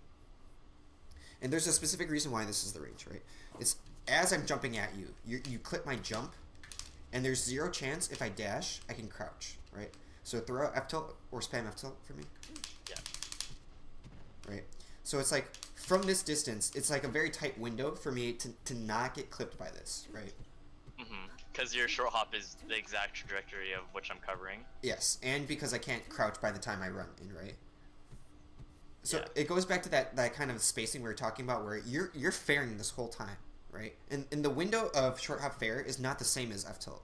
and there's a specific reason why this is the range, right? It's as I'm jumping at you, you clip my jump, and there's 0 chance if I dash I can crouch, right? So throw out F tilt or spam F tilt for me. Yeah. Right. So it's like from this distance, it's like a very tight window for me to not get clipped by this, right? Because your short hop is the exact trajectory of which I'm covering. Yes, and because I can't crouch by the time I run in, right? So Yeah. it goes back to that kind of spacing we were talking about, where you're fairing this whole time, right? And the window of short hop fair is not the same as F tilt,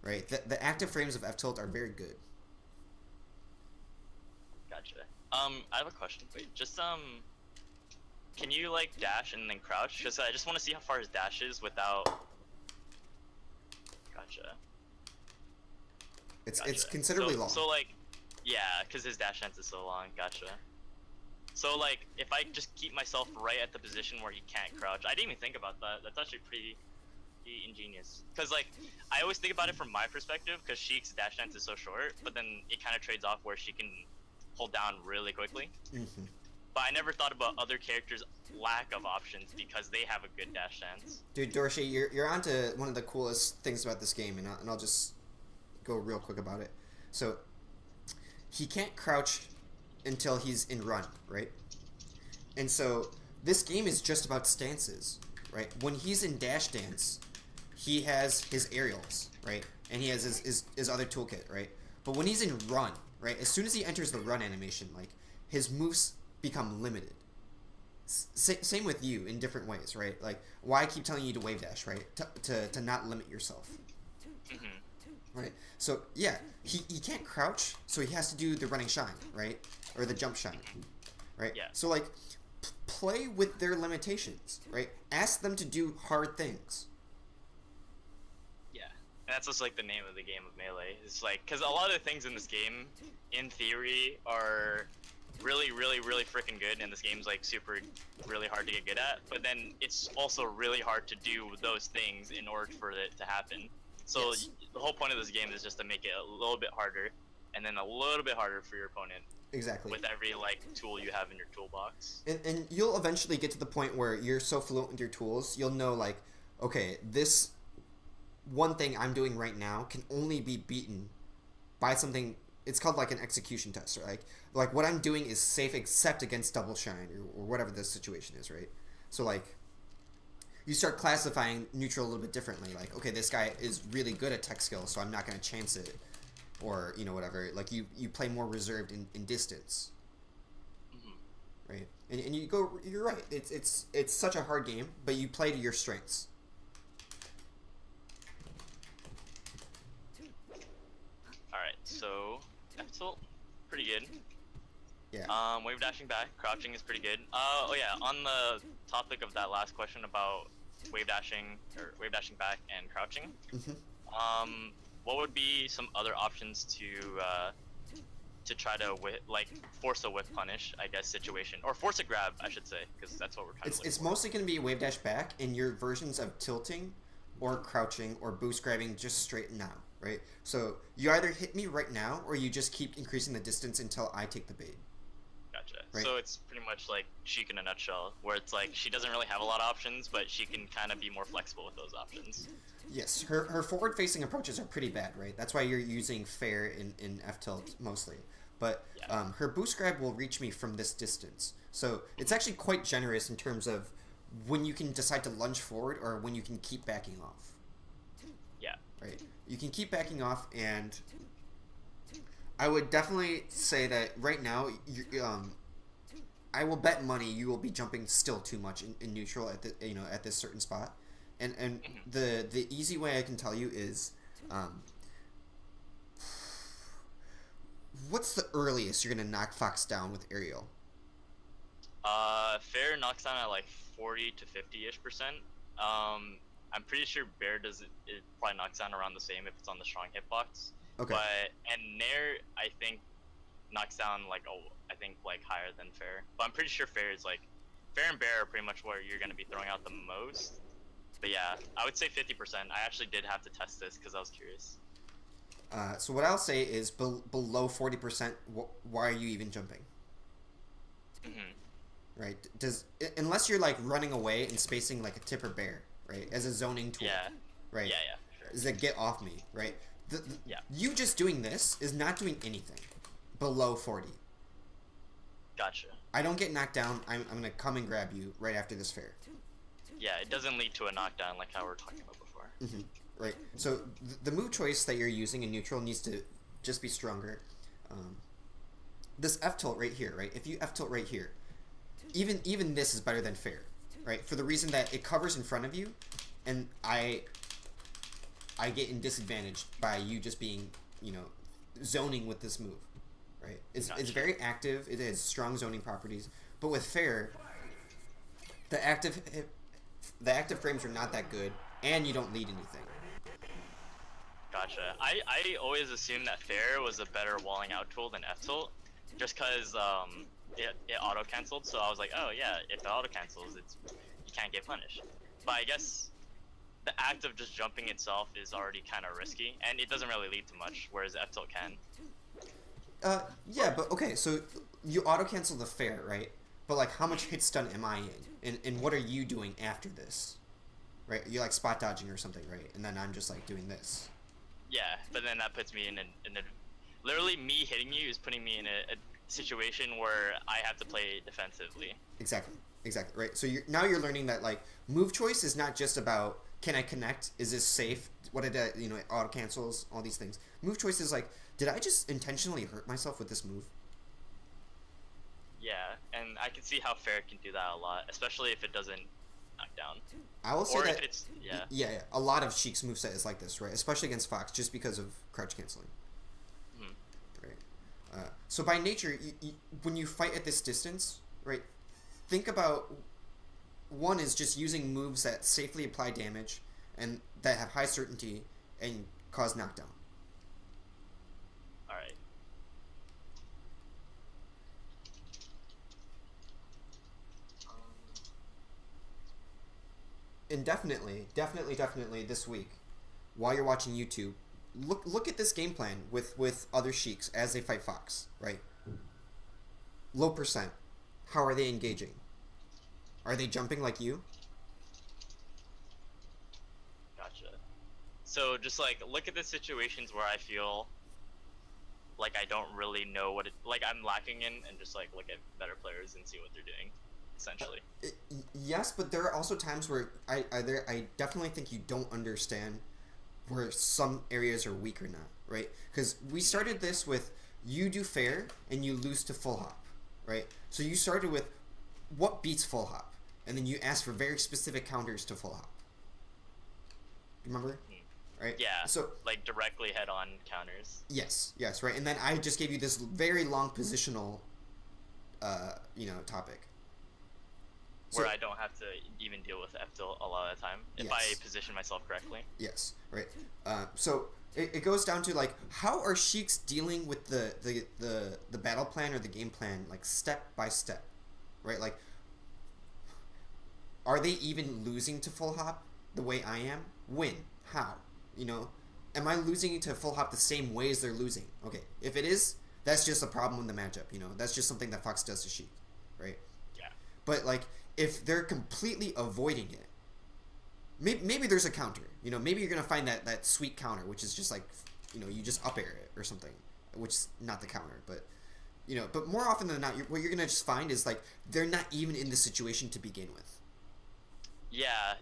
right? The active frames of F tilt are very good. Gotcha. I have a question. Wait, just can you like dash and then crouch? Because I just want to see how far his dash is without. Gotcha. It's considerably long. So like, yeah, because his dash length is so long. Gotcha. So like, if I just keep myself right at the position where he can't crouch, I didn't even think about that. That's actually pretty ingenious. Because like, I always think about it from my perspective, because Sheik's dash length is so short, but then it kind of trades off where she can hold down really quickly. But I never thought about other characters' lack of options because they have a good dash dance. Dude, Dorshii, you're onto one of the coolest things about this game, and I'll just go real quick about it. So, he can't crouch until he's in run, right? And so, this game is just about stances, right? When he's in dash dance, he has his aerials, right? And he has his other toolkit, right? But when he's in run, right? As soon as he enters the run animation, like, his moves become limited. Same with you in different ways, right? Like, why I keep telling you to wave dash, right? To not limit yourself. Right? So, yeah, he can't crouch, so he has to do the running shine, right? Or the jump shine, right? Yeah. So, like, play with their limitations, right? Ask them to do hard things. Yeah. And that's just like the name of the game of Melee. It's like, because a lot of the things in this game, in theory, are really freaking good, and this game's like really hard to get good at, but then it's also really hard to do those things in order for it to happen. So Yes. The whole point of this game is just to make it a little bit harder, and then a little bit harder for your opponent. Exactly. With every like tool you have in your toolbox. And you'll eventually get to the point where you're so fluent with your tools, you'll know, like, okay, this one thing I'm doing right now can only be beaten by something. It's called like an execution test, or like what I'm doing is safe except against double shine or whatever the situation is, right? So like, you start classifying neutral a little bit differently. Like, okay, this guy is really good at tech skill, so I'm not going to chance it, or whatever. Like you play more reserved in distance, right? And you're right. It's such a hard game, but you play to your strengths. All right, so F tilt, pretty good. Yeah. Wave dashing back, crouching is pretty good. Oh yeah, on the topic of that last question about wave dashing back and crouching, what would be some other options to try to force a whiff punish, I guess, situation, or force a grab, I should say, because that's what we're kind of. It's mostly going to be wave dash back, and your versions of tilting, or crouching, or boost grabbing just straight now, right? So you either hit me right now, or you just keep increasing the distance until I take the bait. Gotcha. Right. So it's pretty much like Sheik in a nutshell, where it's like she doesn't really have a lot of options, but she can kind of be more flexible with those options. Yes, her forward-facing approaches are pretty bad, right? That's why you're using fair in F-tilt mostly. But Yeah. her boost grab will reach me from this distance. So it's actually quite generous in terms of when you can decide to lunge forward or when you can keep backing off. Yeah. Right? You can keep backing off, and I would definitely say that right now, I will bet money you will be jumping still too much in neutral at at this certain spot. And the easy way I can tell you is, what's the earliest you're gonna knock Fox down with aerial? Fair knocks down at like 40 to 50-ish%. I'm pretty sure Bear does it probably knocks down around the same if it's on the strong hitbox. Okay. And Nair, I think, knocks down like higher than Fair. But I'm pretty sure Fair is like Fair and Bear are pretty much where you're gonna be throwing out the most. But yeah, I would say 50%. I actually did have to test this because I was curious. So what I'll say is below 40%. Why are you even jumping? Right? Unless you're like running away and spacing like a tipper bear, right? As a zoning tool. Yeah. Right. Yeah, sure. Is that get off me, right? Yeah. You just doing this is not doing anything below 40. Gotcha. I don't get knocked down. I'm gonna come and grab you right after this fair. Yeah, it doesn't lead to a knockdown like how we were talking about before. Right. So the move choice that you're using in neutral needs to just be stronger. This F tilt right here, right? If you F tilt right here, even this is better than fair, right? For the reason that it covers in front of you, and I get in disadvantaged by you just being, zoning with this move, right? It's very active. It has strong zoning properties, but with fair, the active frames are not that good, and you don't lead anything. Gotcha. I always assumed that fair was a better walling out tool than F tilt, just because it auto canceled. So I was like, oh yeah, if it auto cancels, you can't get punished. But I guess the act of just jumping itself is already kind of risky, and it doesn't really lead to much, whereas F tilt can. Yeah, but okay, so you auto cancel the fair, right? But like, how much hit stun am I in? And what are you doing after this? Right? You're like spot dodging or something, right? And then I'm just like doing this. Yeah, but then that puts me in a literally me hitting you is putting me in a situation where I have to play defensively. Exactly, right. So now you're learning that like move choice is not just about can I connect? Is this safe? What did I, it auto cancels, all these things. Move choice is like, did I just intentionally hurt myself with this move? Yeah, and I can see how fair can do that a lot, especially if it doesn't knock down. I will say or that if it's yeah, a lot of Sheik's moveset is like this, right? Especially against Fox, just because of crouch canceling. Right. So by nature, when you fight at this distance, right? Think about one is just using moves that safely apply damage and that have high certainty and cause knockdown. All right. And definitely this week, while you're watching YouTube, look at this game plan with other Sheiks as they fight Fox, right? Low percent. How are they engaging? Are they jumping like you? Gotcha. So just like look at the situations where I feel like I don't really know what like I'm lacking in, and just like look at better players and see what they're doing. Essentially. Yes, but there are also times where I definitely think you don't understand where some areas are weak or not, right? Because we started this with you do fair and you lose to full hop, right? So you started with what beats full hop, and then you asked for very specific counters to full hop. Remember? Right? Yeah. So like directly head-on counters. Yes, right. And then I just gave you this very long positional, topic. Where I don't have to even deal with F tilt a lot of the time if I position myself correctly. Yes, right. So it goes down to like how are Sheiks dealing with the battle plan or the game plan like step by step, right? Like, are they even losing to full hop the way I am? When? How? Am I losing to full hop the same way as they're losing? Okay, if it is, that's just a problem in the matchup. That's just something that Fox does to Sheik, right? Yeah. But like, if they're completely avoiding it, maybe there's a counter. Maybe you're gonna find that sweet counter, which is just like, you just up air it or something, which is not the counter. But but more often than not, what you're gonna just find is like they're not even in the situation to begin with. Yeah,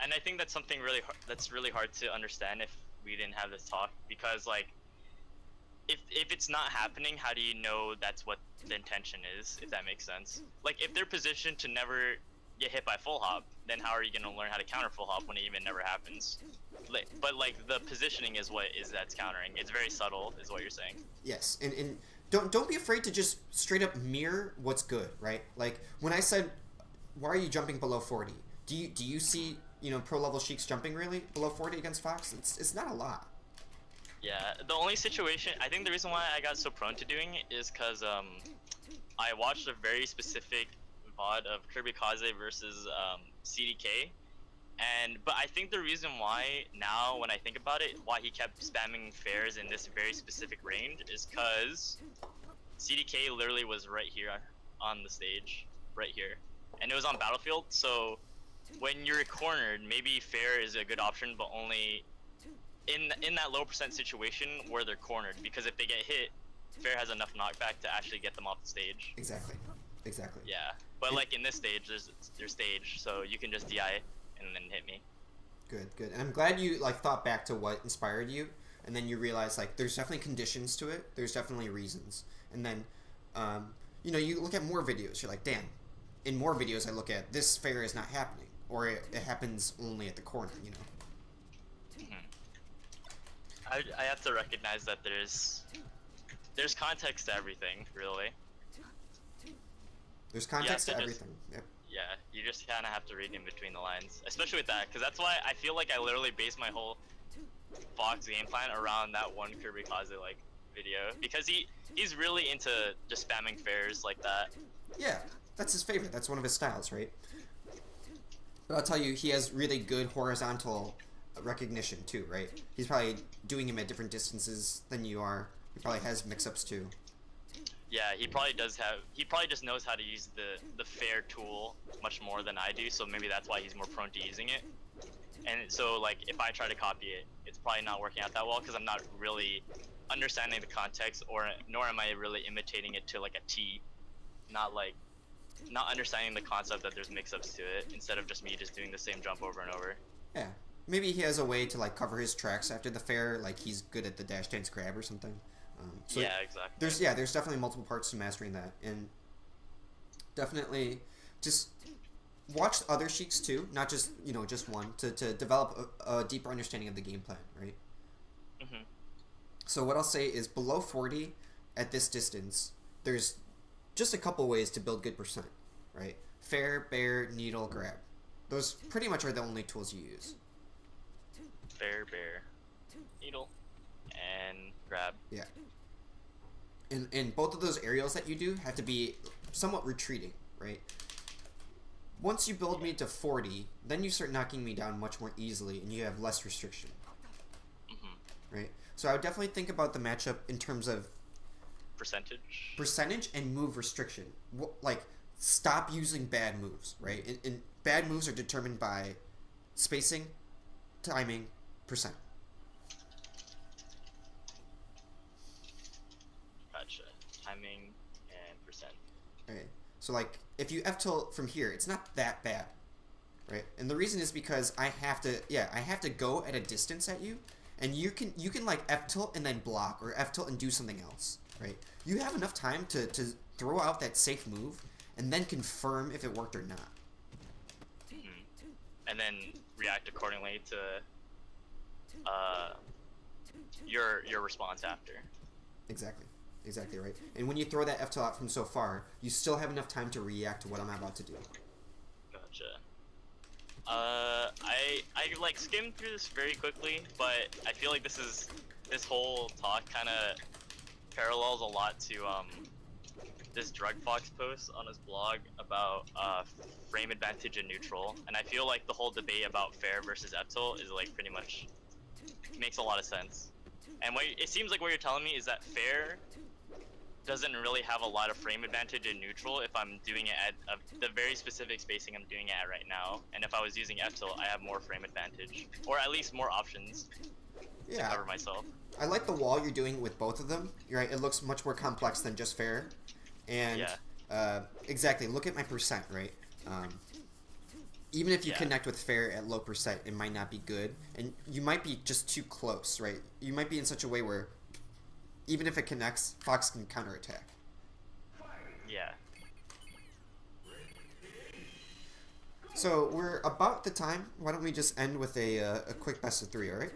and I think that's something that's really hard to understand if we didn't have this talk, because like if it's not happening, how do you know that's what the intention is, if that makes sense? Like, if they're positioned to never get hit by full hop, then how are you going to learn how to counter full hop when it even never happens? But like the positioning is what is that's countering. It's very subtle, is what you're saying. Yes, and don't be afraid to just straight up mirror what's good, right? Like when I said, why are you jumping below 40? Do you see pro level Sheiks jumping really below 40 against Fox? It's not a lot. Yeah, the only situation, I think the reason why I got so prone to doing it is because I watched a very specific VOD of Kirby Kaze versus CDK, But I think the reason why now, when I think about it, why he kept spamming fairs in this very specific range is because CDK literally was right here on the stage, right here, and it was on battlefield. So when you're cornered, maybe fair is a good option, but only in that low percent situation where they're cornered, because if they get hit, fair has enough knockback to actually get them off the stage. Exactly. Yeah, but like in this stage, there's stage, so you can just DI and then hit me. Good. And I'm glad you like thought back to what inspired you, and then you realize like there's definitely conditions to it. There's definitely reasons, and then you know, you look at more videos. You're like, damn. In more videos, I look at this fair is not happening, or it happens only at the corner. You know. I have to recognize that there's context to everything, really. There's context to everything. Yep. Yeah, you just kind of have to read in between the lines, especially with that, because that's why I feel like I literally base my whole Fox game plan around that one Kirby Kaze like video, because he's really into just spamming fairs like that. Yeah, that's his favorite. That's one of his styles, right? But I'll tell you, he has really good horizontal recognition too, right? He's probably doing him at different distances than you are. He probably has mix-ups too. Yeah, he probably does have. He probably just knows how to use the fair tool much more than I do. So maybe that's why he's more prone to using it. And so like if I try to copy it, it's probably not working out that well because I'm not really understanding the context, nor am I really imitating it to like a T. Not understanding the concept that there's mix-ups to it instead of just me just doing the same jump over and over. Yeah, maybe he has a way to like cover his tracks after the fair. Like he's good at the dash dance grab or something. So yeah, exactly. There's definitely multiple parts to mastering that, and definitely just watch other Sheiks too, not just just one, to develop a deeper understanding of the game plan, right? Mm-hmm. So what I'll say is below 40 at this distance, there's just a couple ways to build good percent, right? Fair, bear, needle, grab. Those pretty much are the only tools you use. Fair, bear, needle, and grab. Yeah. And both of those aerials that you do have to be somewhat retreating, right? Once you build me to 40, then you start knocking me down much more easily, and you have less restriction. Mm-hmm. Right? So I would definitely think about the matchup in terms of percentage and move restriction. Like, stop using bad moves, right? And bad moves are determined by spacing, timing, percent. Gotcha. Timing and percent. Right. So like if you F-tilt from here, it's not that bad. Right? And the reason is because I have to go at a distance at you, and you can like F-tilt and then block, or F-tilt and do something else. Right? You have enough time to throw out that safe move and then confirm if it worked or not. Mm-hmm. And then react accordingly to your response after. Exactly right. And when you throw that F-tilt out from so far, you still have enough time to react to what I'm about to do. Gotcha. I like skimmed through this very quickly, but I feel like this whole talk kind of parallels a lot to this Drug Fox post on his blog about frame advantage in neutral, and I feel like the whole debate about fair versus F-tilt is like pretty much makes a lot of sense. And it seems like what you're telling me is that fair doesn't really have a lot of frame advantage in neutral if I'm doing it at the very specific spacing I'm doing it at right now. And if I was using F-tilt, I have more frame advantage, or at least more options to cover myself. I like the wall you're doing with both of them. You're right. It looks much more complex than just fair. And exactly. Look at my percent, right? Even if you connect with fair at low percent, it might not be good, and you might be just too close, right? You might be in such a way where even if it connects, Fox can counterattack. Yeah. So we're about the time. Why don't we just end with a quick best of 3, all right?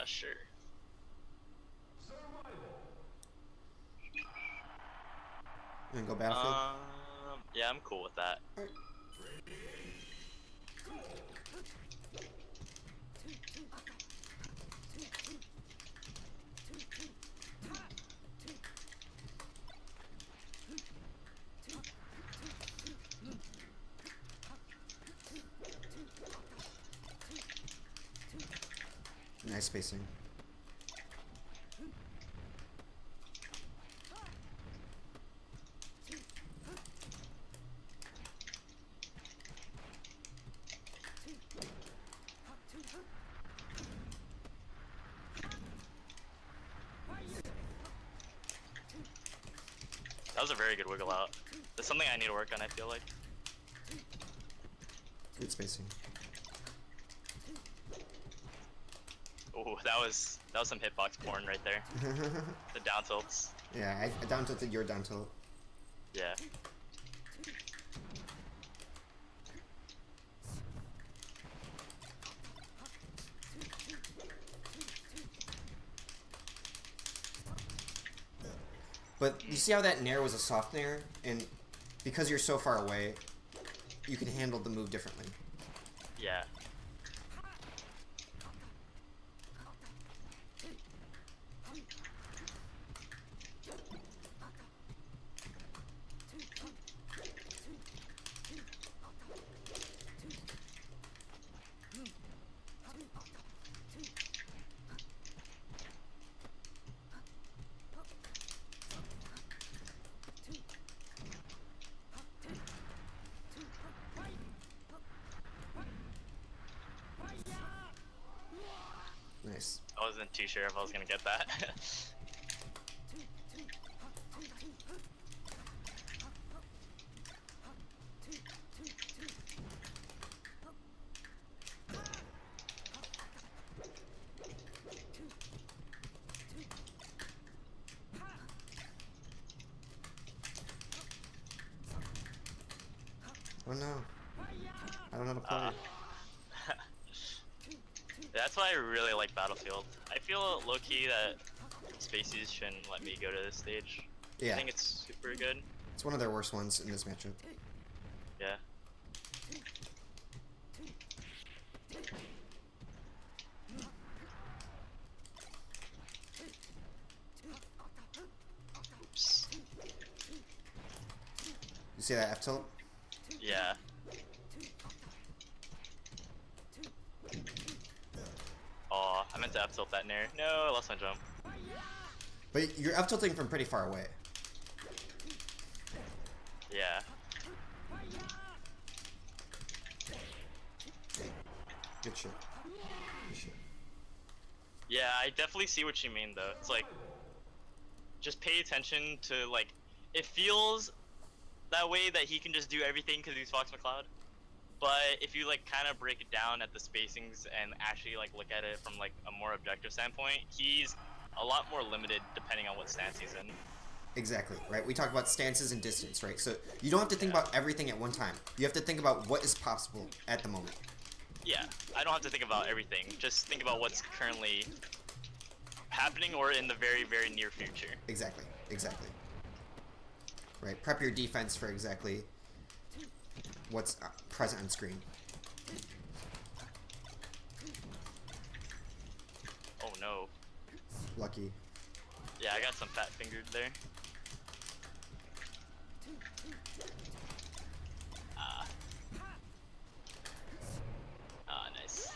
Sure. And go Battlefield? Yeah, I'm cool with that. All right. Nice spacing. That was a very good wiggle out. That's something I need to work on, I feel like. Good spacing. Oh, that was some hitbox porn right there. The down tilts. Yeah, I down tilted your down tilt. Yeah. But you see how that nair was a soft nair? And because you're so far away, you can handle the move differently. Yeah. Nice. I wasn't too sure if I was gonna get that. Oh no. I don't know how to play. That's why I really like Battlefield. I feel low-key that Spaceys shouldn't let me go to this stage. Yeah. I think it's super good. It's one of their worst ones in this matchup. Yeah. Oops. You see that F tilt? Yeah. Oh, I meant to F tilt that nair. No, I lost my jump. But you're F tilting from pretty far away. Yeah. Good shit. Good shit. Yeah, I definitely see what you mean though. It's like, just pay attention to like, it feels that way that he can just do everything because he's Fox McCloud. But if you like kind of break it down at the spacings and actually like look at it from like a more objective standpoint, he's a lot more limited depending on what stance he's in. Exactly, right? We talk about stances and distance, right? So you don't have to think about everything at one time. You have to think about what is possible at the moment. Yeah, I don't have to think about everything. Just think about what's currently happening or in the very, very near future. Exactly, exactly. Right, prep your defense for exactly what's present on screen. Oh no. Lucky. Yeah, I got some fat fingered there. Nice.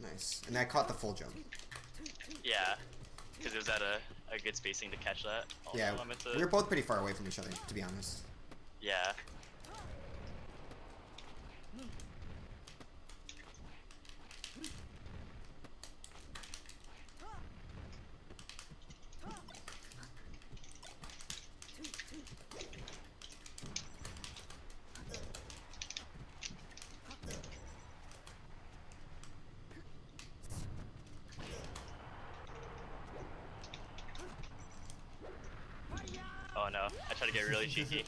Nice. And I caught the full jump. Yeah, because it was at a good spacing to catch that. Also, Yeah, I meant to... we were both pretty far away from each other, to be honest. Yeah. Oh no, I tried to get really cheeky.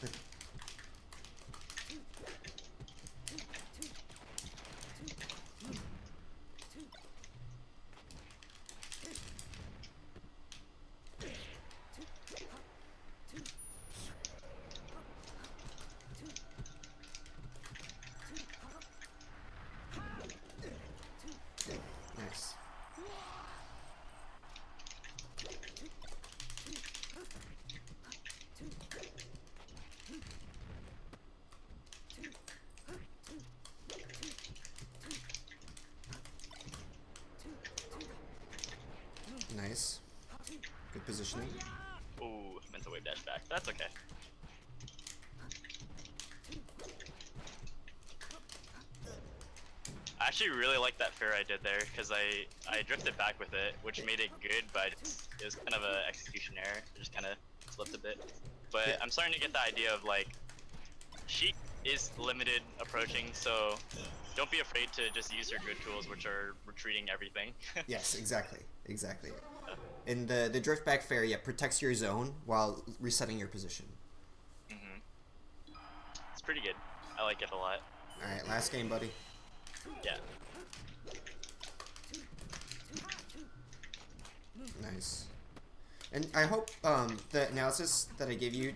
Nice. Nice. Good positioning. Ooh, meant to wave dash back. That's okay. I actually really like that fair I did there because I drifted back with it, which made it good, but it was kind of an execution error. It just kind of slipped a bit. But Yeah. I'm starting to get the idea of like, Sheik is limited approaching, so don't be afraid to just use your good tools, which are retreating everything. Yes, exactly. Exactly. And the drift back fair, yeah, protects your zone while resetting your position. It's pretty good. I like it a lot. Alright, last game, buddy. Yeah. Nice. And I hope the analysis that I gave you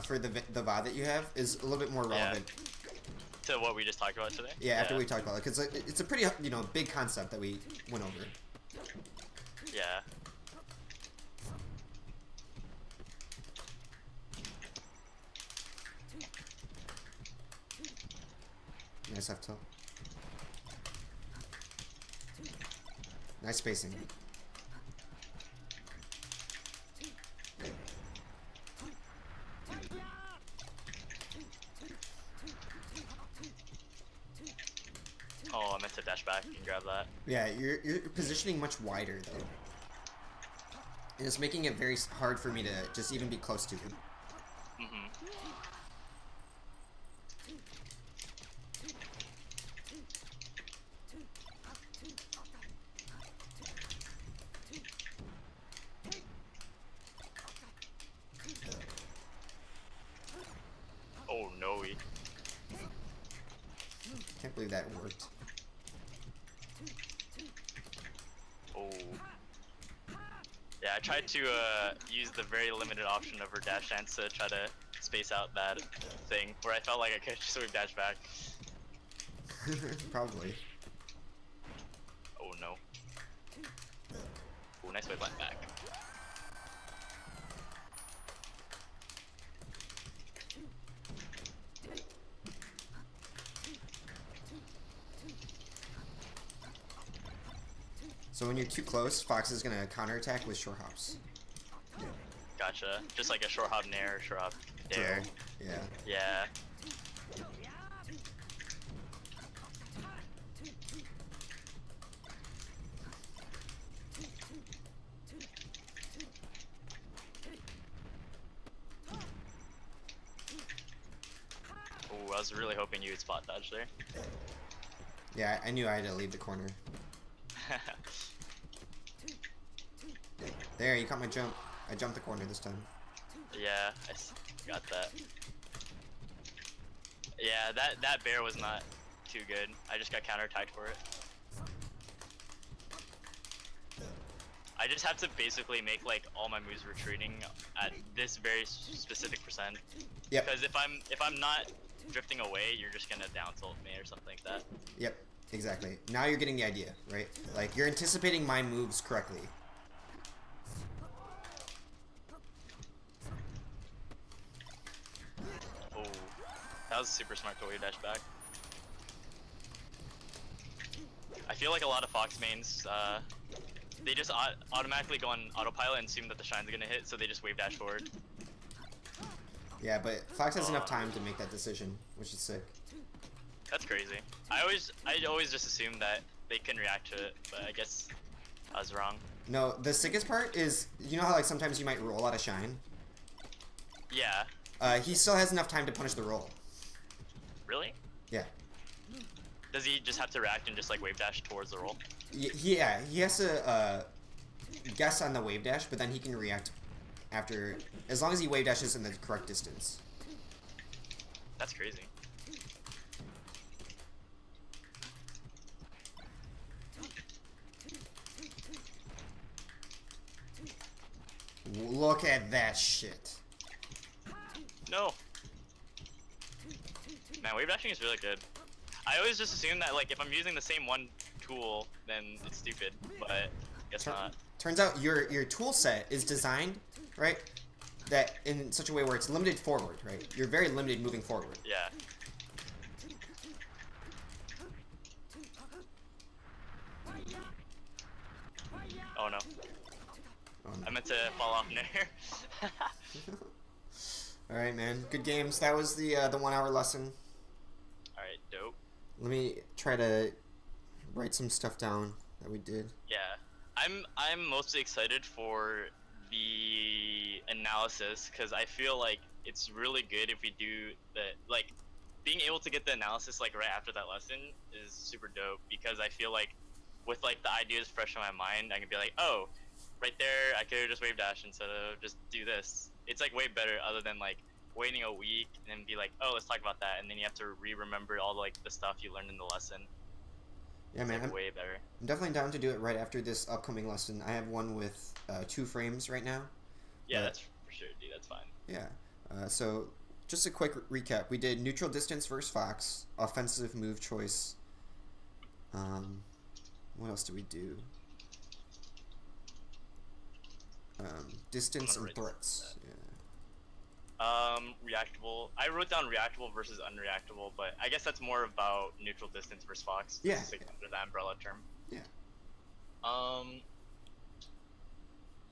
for the VOD that you have is a little bit more relevant. To what we just talked about today? Yeah, after we talked about it, because it's a pretty, you know, big concept that we went over. Yeah. Nice F tilt. Nice spacing. Oh, I meant to dash back and grab that. Yeah, you're positioning much wider though, and it's making it very hard for me to just even be close to you. Oh no. Can't believe that worked. Oh. Yeah, I tried to use the very limited option of her dash dance to try to space out that thing, where I felt like I could just wave dash back. Probably. Oh no. Oh, nice wave line back. So when you're too close, Fox is gonna counterattack with short hops. Gotcha. Just like a short hop nair, short hop dare. Yeah. Yeah. Oh, I was really hoping you would spot dodge there. Yeah, I knew I had to leave the corner. There, you caught my jump. I jumped the corner this time. Yeah, got that. Yeah, that bear was not too good. I just got counterattacked for it. I just have to basically make like all my moves retreating at this very specific percent. Yep. Because if I'm not drifting away, you're just gonna down tilt me or something like that. Yep. Exactly. Now you're getting the idea, right? Like you're anticipating my moves correctly. Oh, that was super smart to wave dash back. I feel like a lot of Fox mains, they just automatically go on autopilot and assume that the shine's gonna hit, so they just wave dash forward. Yeah, but Fox has enough time to make that decision, which is sick. That's crazy. I always just assumed that they can react to it, but I guess I was wrong. No, the sickest part is, you know how like sometimes you might roll out of shine? Yeah. He still has enough time to punish the roll. Really? Yeah. Does he just have to react and just like wave dash towards the roll? Yeah, he has to guess on the wave dash, but then he can react after, as long as he wave dashes in the correct distance. That's crazy. Look at that shit. No. Man, wave dashing is really good. I always just assume that like if I'm using the same one tool, then it's stupid. But guess not. Turns out your tool set is designed, right, that in such a way where it's limited forward, right? You're very limited moving forward. Yeah. Oh no. Oh, no. I meant to fall off there. All right, man. Good games. That was the 1 hour lesson. All right, dope. Let me try to write some stuff down that we did. Yeah, I'm mostly excited for the analysis because I feel like it's really good if we do the like being able to get the analysis like right after that lesson is super dope because I feel like with like the ideas fresh in my mind I can be like, oh, right there I could have just wave dash instead of just do this. It's like way better other than like waiting a week and then be like, oh, let's talk about that, and then you have to remember all like the stuff you learned in the lesson. Yeah, man. Like, way better. I'm definitely down to do it right after this upcoming lesson. I have one with 2 frames right now. Yeah, that's for sure, dude. That's fine. Yeah. So just a quick recap. We did neutral distance versus Fox, offensive move choice. What else did we do? Distance and threats. Yeah. Reactable. I wrote down reactable versus unreactable, but I guess that's more about neutral distance versus Fox. Yeah. Like under the umbrella term. Yeah.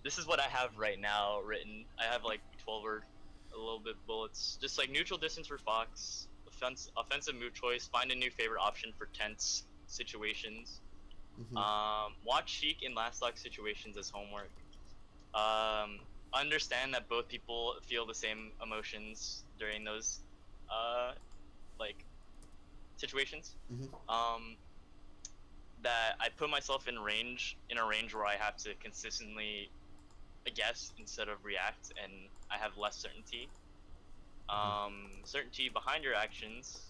This is what I have right now written. I have like 12 or a little bit bullets. Just like neutral distance for Fox, offensive move choice, find a new favorite option for tense situations. Mm-hmm. Watch Sheik in last lock situations as homework. Understand that both people feel the same emotions during those like situations. Mm-hmm. That I put myself in a range where I have to consistently guess instead of react, and I have less certainty. Certainty behind your actions.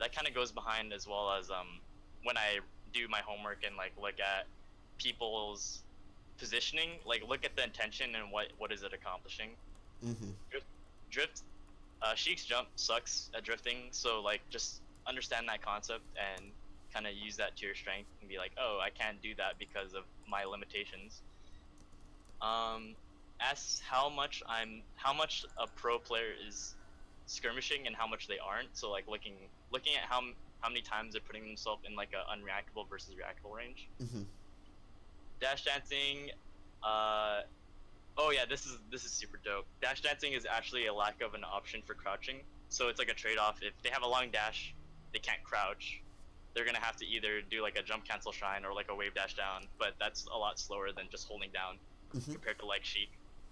That kind of goes behind as well as when I do my homework and like look at people's positioning, like look at the intention and what is it accomplishing. Mm-hmm. Drift. Sheik's jump sucks at drifting, so like just understand that concept and kind of use that to your strength and be like, oh, I can't do that because of my limitations. Ask how much a pro player is skirmishing and how much they aren't. So like looking at how many times they're putting themselves in like a unreactable versus reactable range. Mm-hmm. Dash dancing. Oh yeah, this is super dope. Dash dancing is actually a lack of an option for crouching. So it's like a trade-off. If they have a long dash, they can't crouch. They're gonna have to either do like a jump cancel shine or like a wave dash down, but that's a lot slower than just holding down. Mm-hmm. Compared to like Sheik.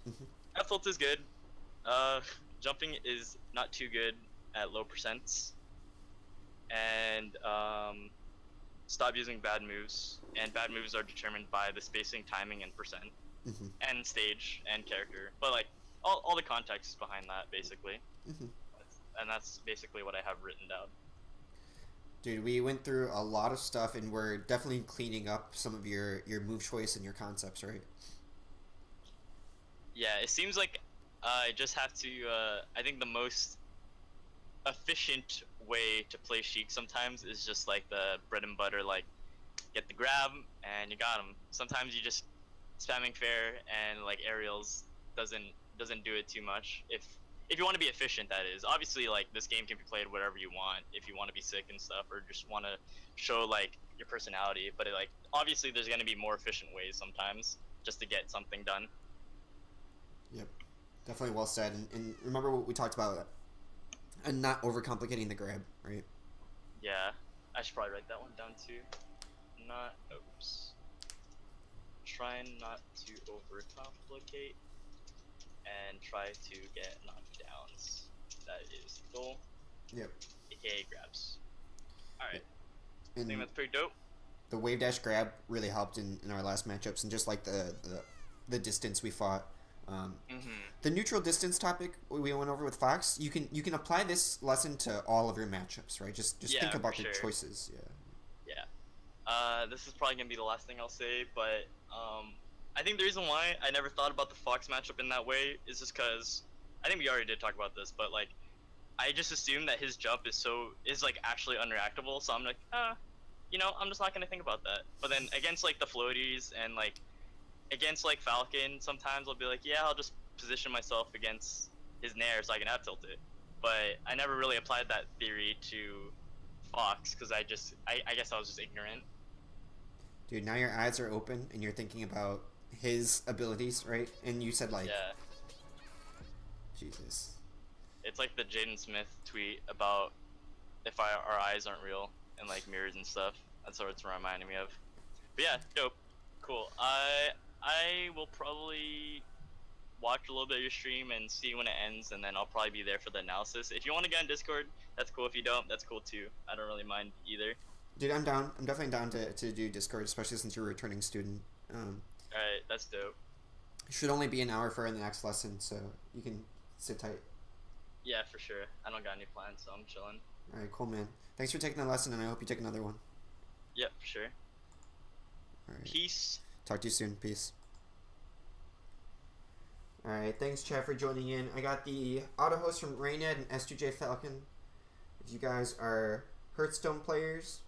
Mm-hmm. F tilt is good. Jumping is not too good at low percents. And stop using bad moves. And bad moves are determined by the spacing, timing, and percent. Mm-hmm. And stage and character. But like all the context behind that basically. Mm-hmm. And that's basically what I have written down. Dude, we went through a lot of stuff and we're definitely cleaning up some of your move choice and your concepts, right? Yeah, it seems like I just have to, I think the most efficient way to play Sheik sometimes is just like the bread and butter, like get the grab and you got him. Sometimes you just spamming fair and like aerials doesn't do it too much. If you want to be efficient, that is. Obviously, like this game can be played whatever you want. If you want to be sick and stuff, or just want to show like your personality, but like obviously there's gonna be more efficient ways sometimes just to get something done. Yep, definitely well said. And remember what we talked about, and not overcomplicating the grab, right? Yeah, I should probably write that one down too. Trying not to overcomplicate and try to get knockdowns. That is the goal. Yep. AKA grabs. Alright. I And think that's pretty dope. the wave dash grab really helped in our last matchups, and just like the distance we fought. The neutral distance topic we went over with Fox, you can apply this lesson to all of your matchups, right? Just Yeah, think about for the sure. choices. Yeah. This is probably gonna be the last thing I'll say, but I think the reason why I never thought about the Fox matchup in that way is just because I think we already did talk about this, but like I just assumed that his jump is like actually unreactable, so I'm like, I'm just not gonna think about that. But then against like the floaties and like against like Falcon, sometimes I'll be like, yeah, I'll just position myself against his nair so I can up tilt it. But I never really applied that theory to Fox because I guess I was just ignorant. Dude, now your eyes are open and you're thinking about his abilities, right? And you said like, Yeah, Jesus. it's like the Jaden Smith tweet about if our eyes aren't real and like mirrors and stuff. That's what it's reminding me of. But yeah, dope, cool. I will probably watch a little bit of your stream and see when it ends, and then I'll probably be there for the analysis. If you want to get on Discord, that's cool. If you don't, that's cool too. I don't really mind either. Dude, I'm down. I'm definitely down to do Discord, especially since you're a returning student. Alright, that's dope. Should only be an hour for the next lesson, so you can sit tight. Yeah, for sure. I don't got any plans, so I'm chilling. All right, cool, man. Thanks for taking the lesson, and I hope you take another one. Yep, for sure. All right. Peace. Talk to you soon. Peace. All right, thanks, Chad, for joining in. I got the auto host from Rayned and S2J Falcon. If you guys are Hearthstone players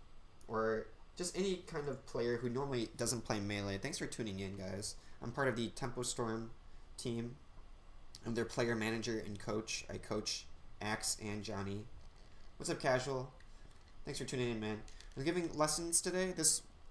or just any kind of player who normally doesn't play Melee, thanks for tuning in, guys. I'm part of the Tempo Storm team. I'm their player manager and coach. I coach Axe and Johnny. What's up, Casual? Thanks for tuning in, man. I'm giving lessons today. This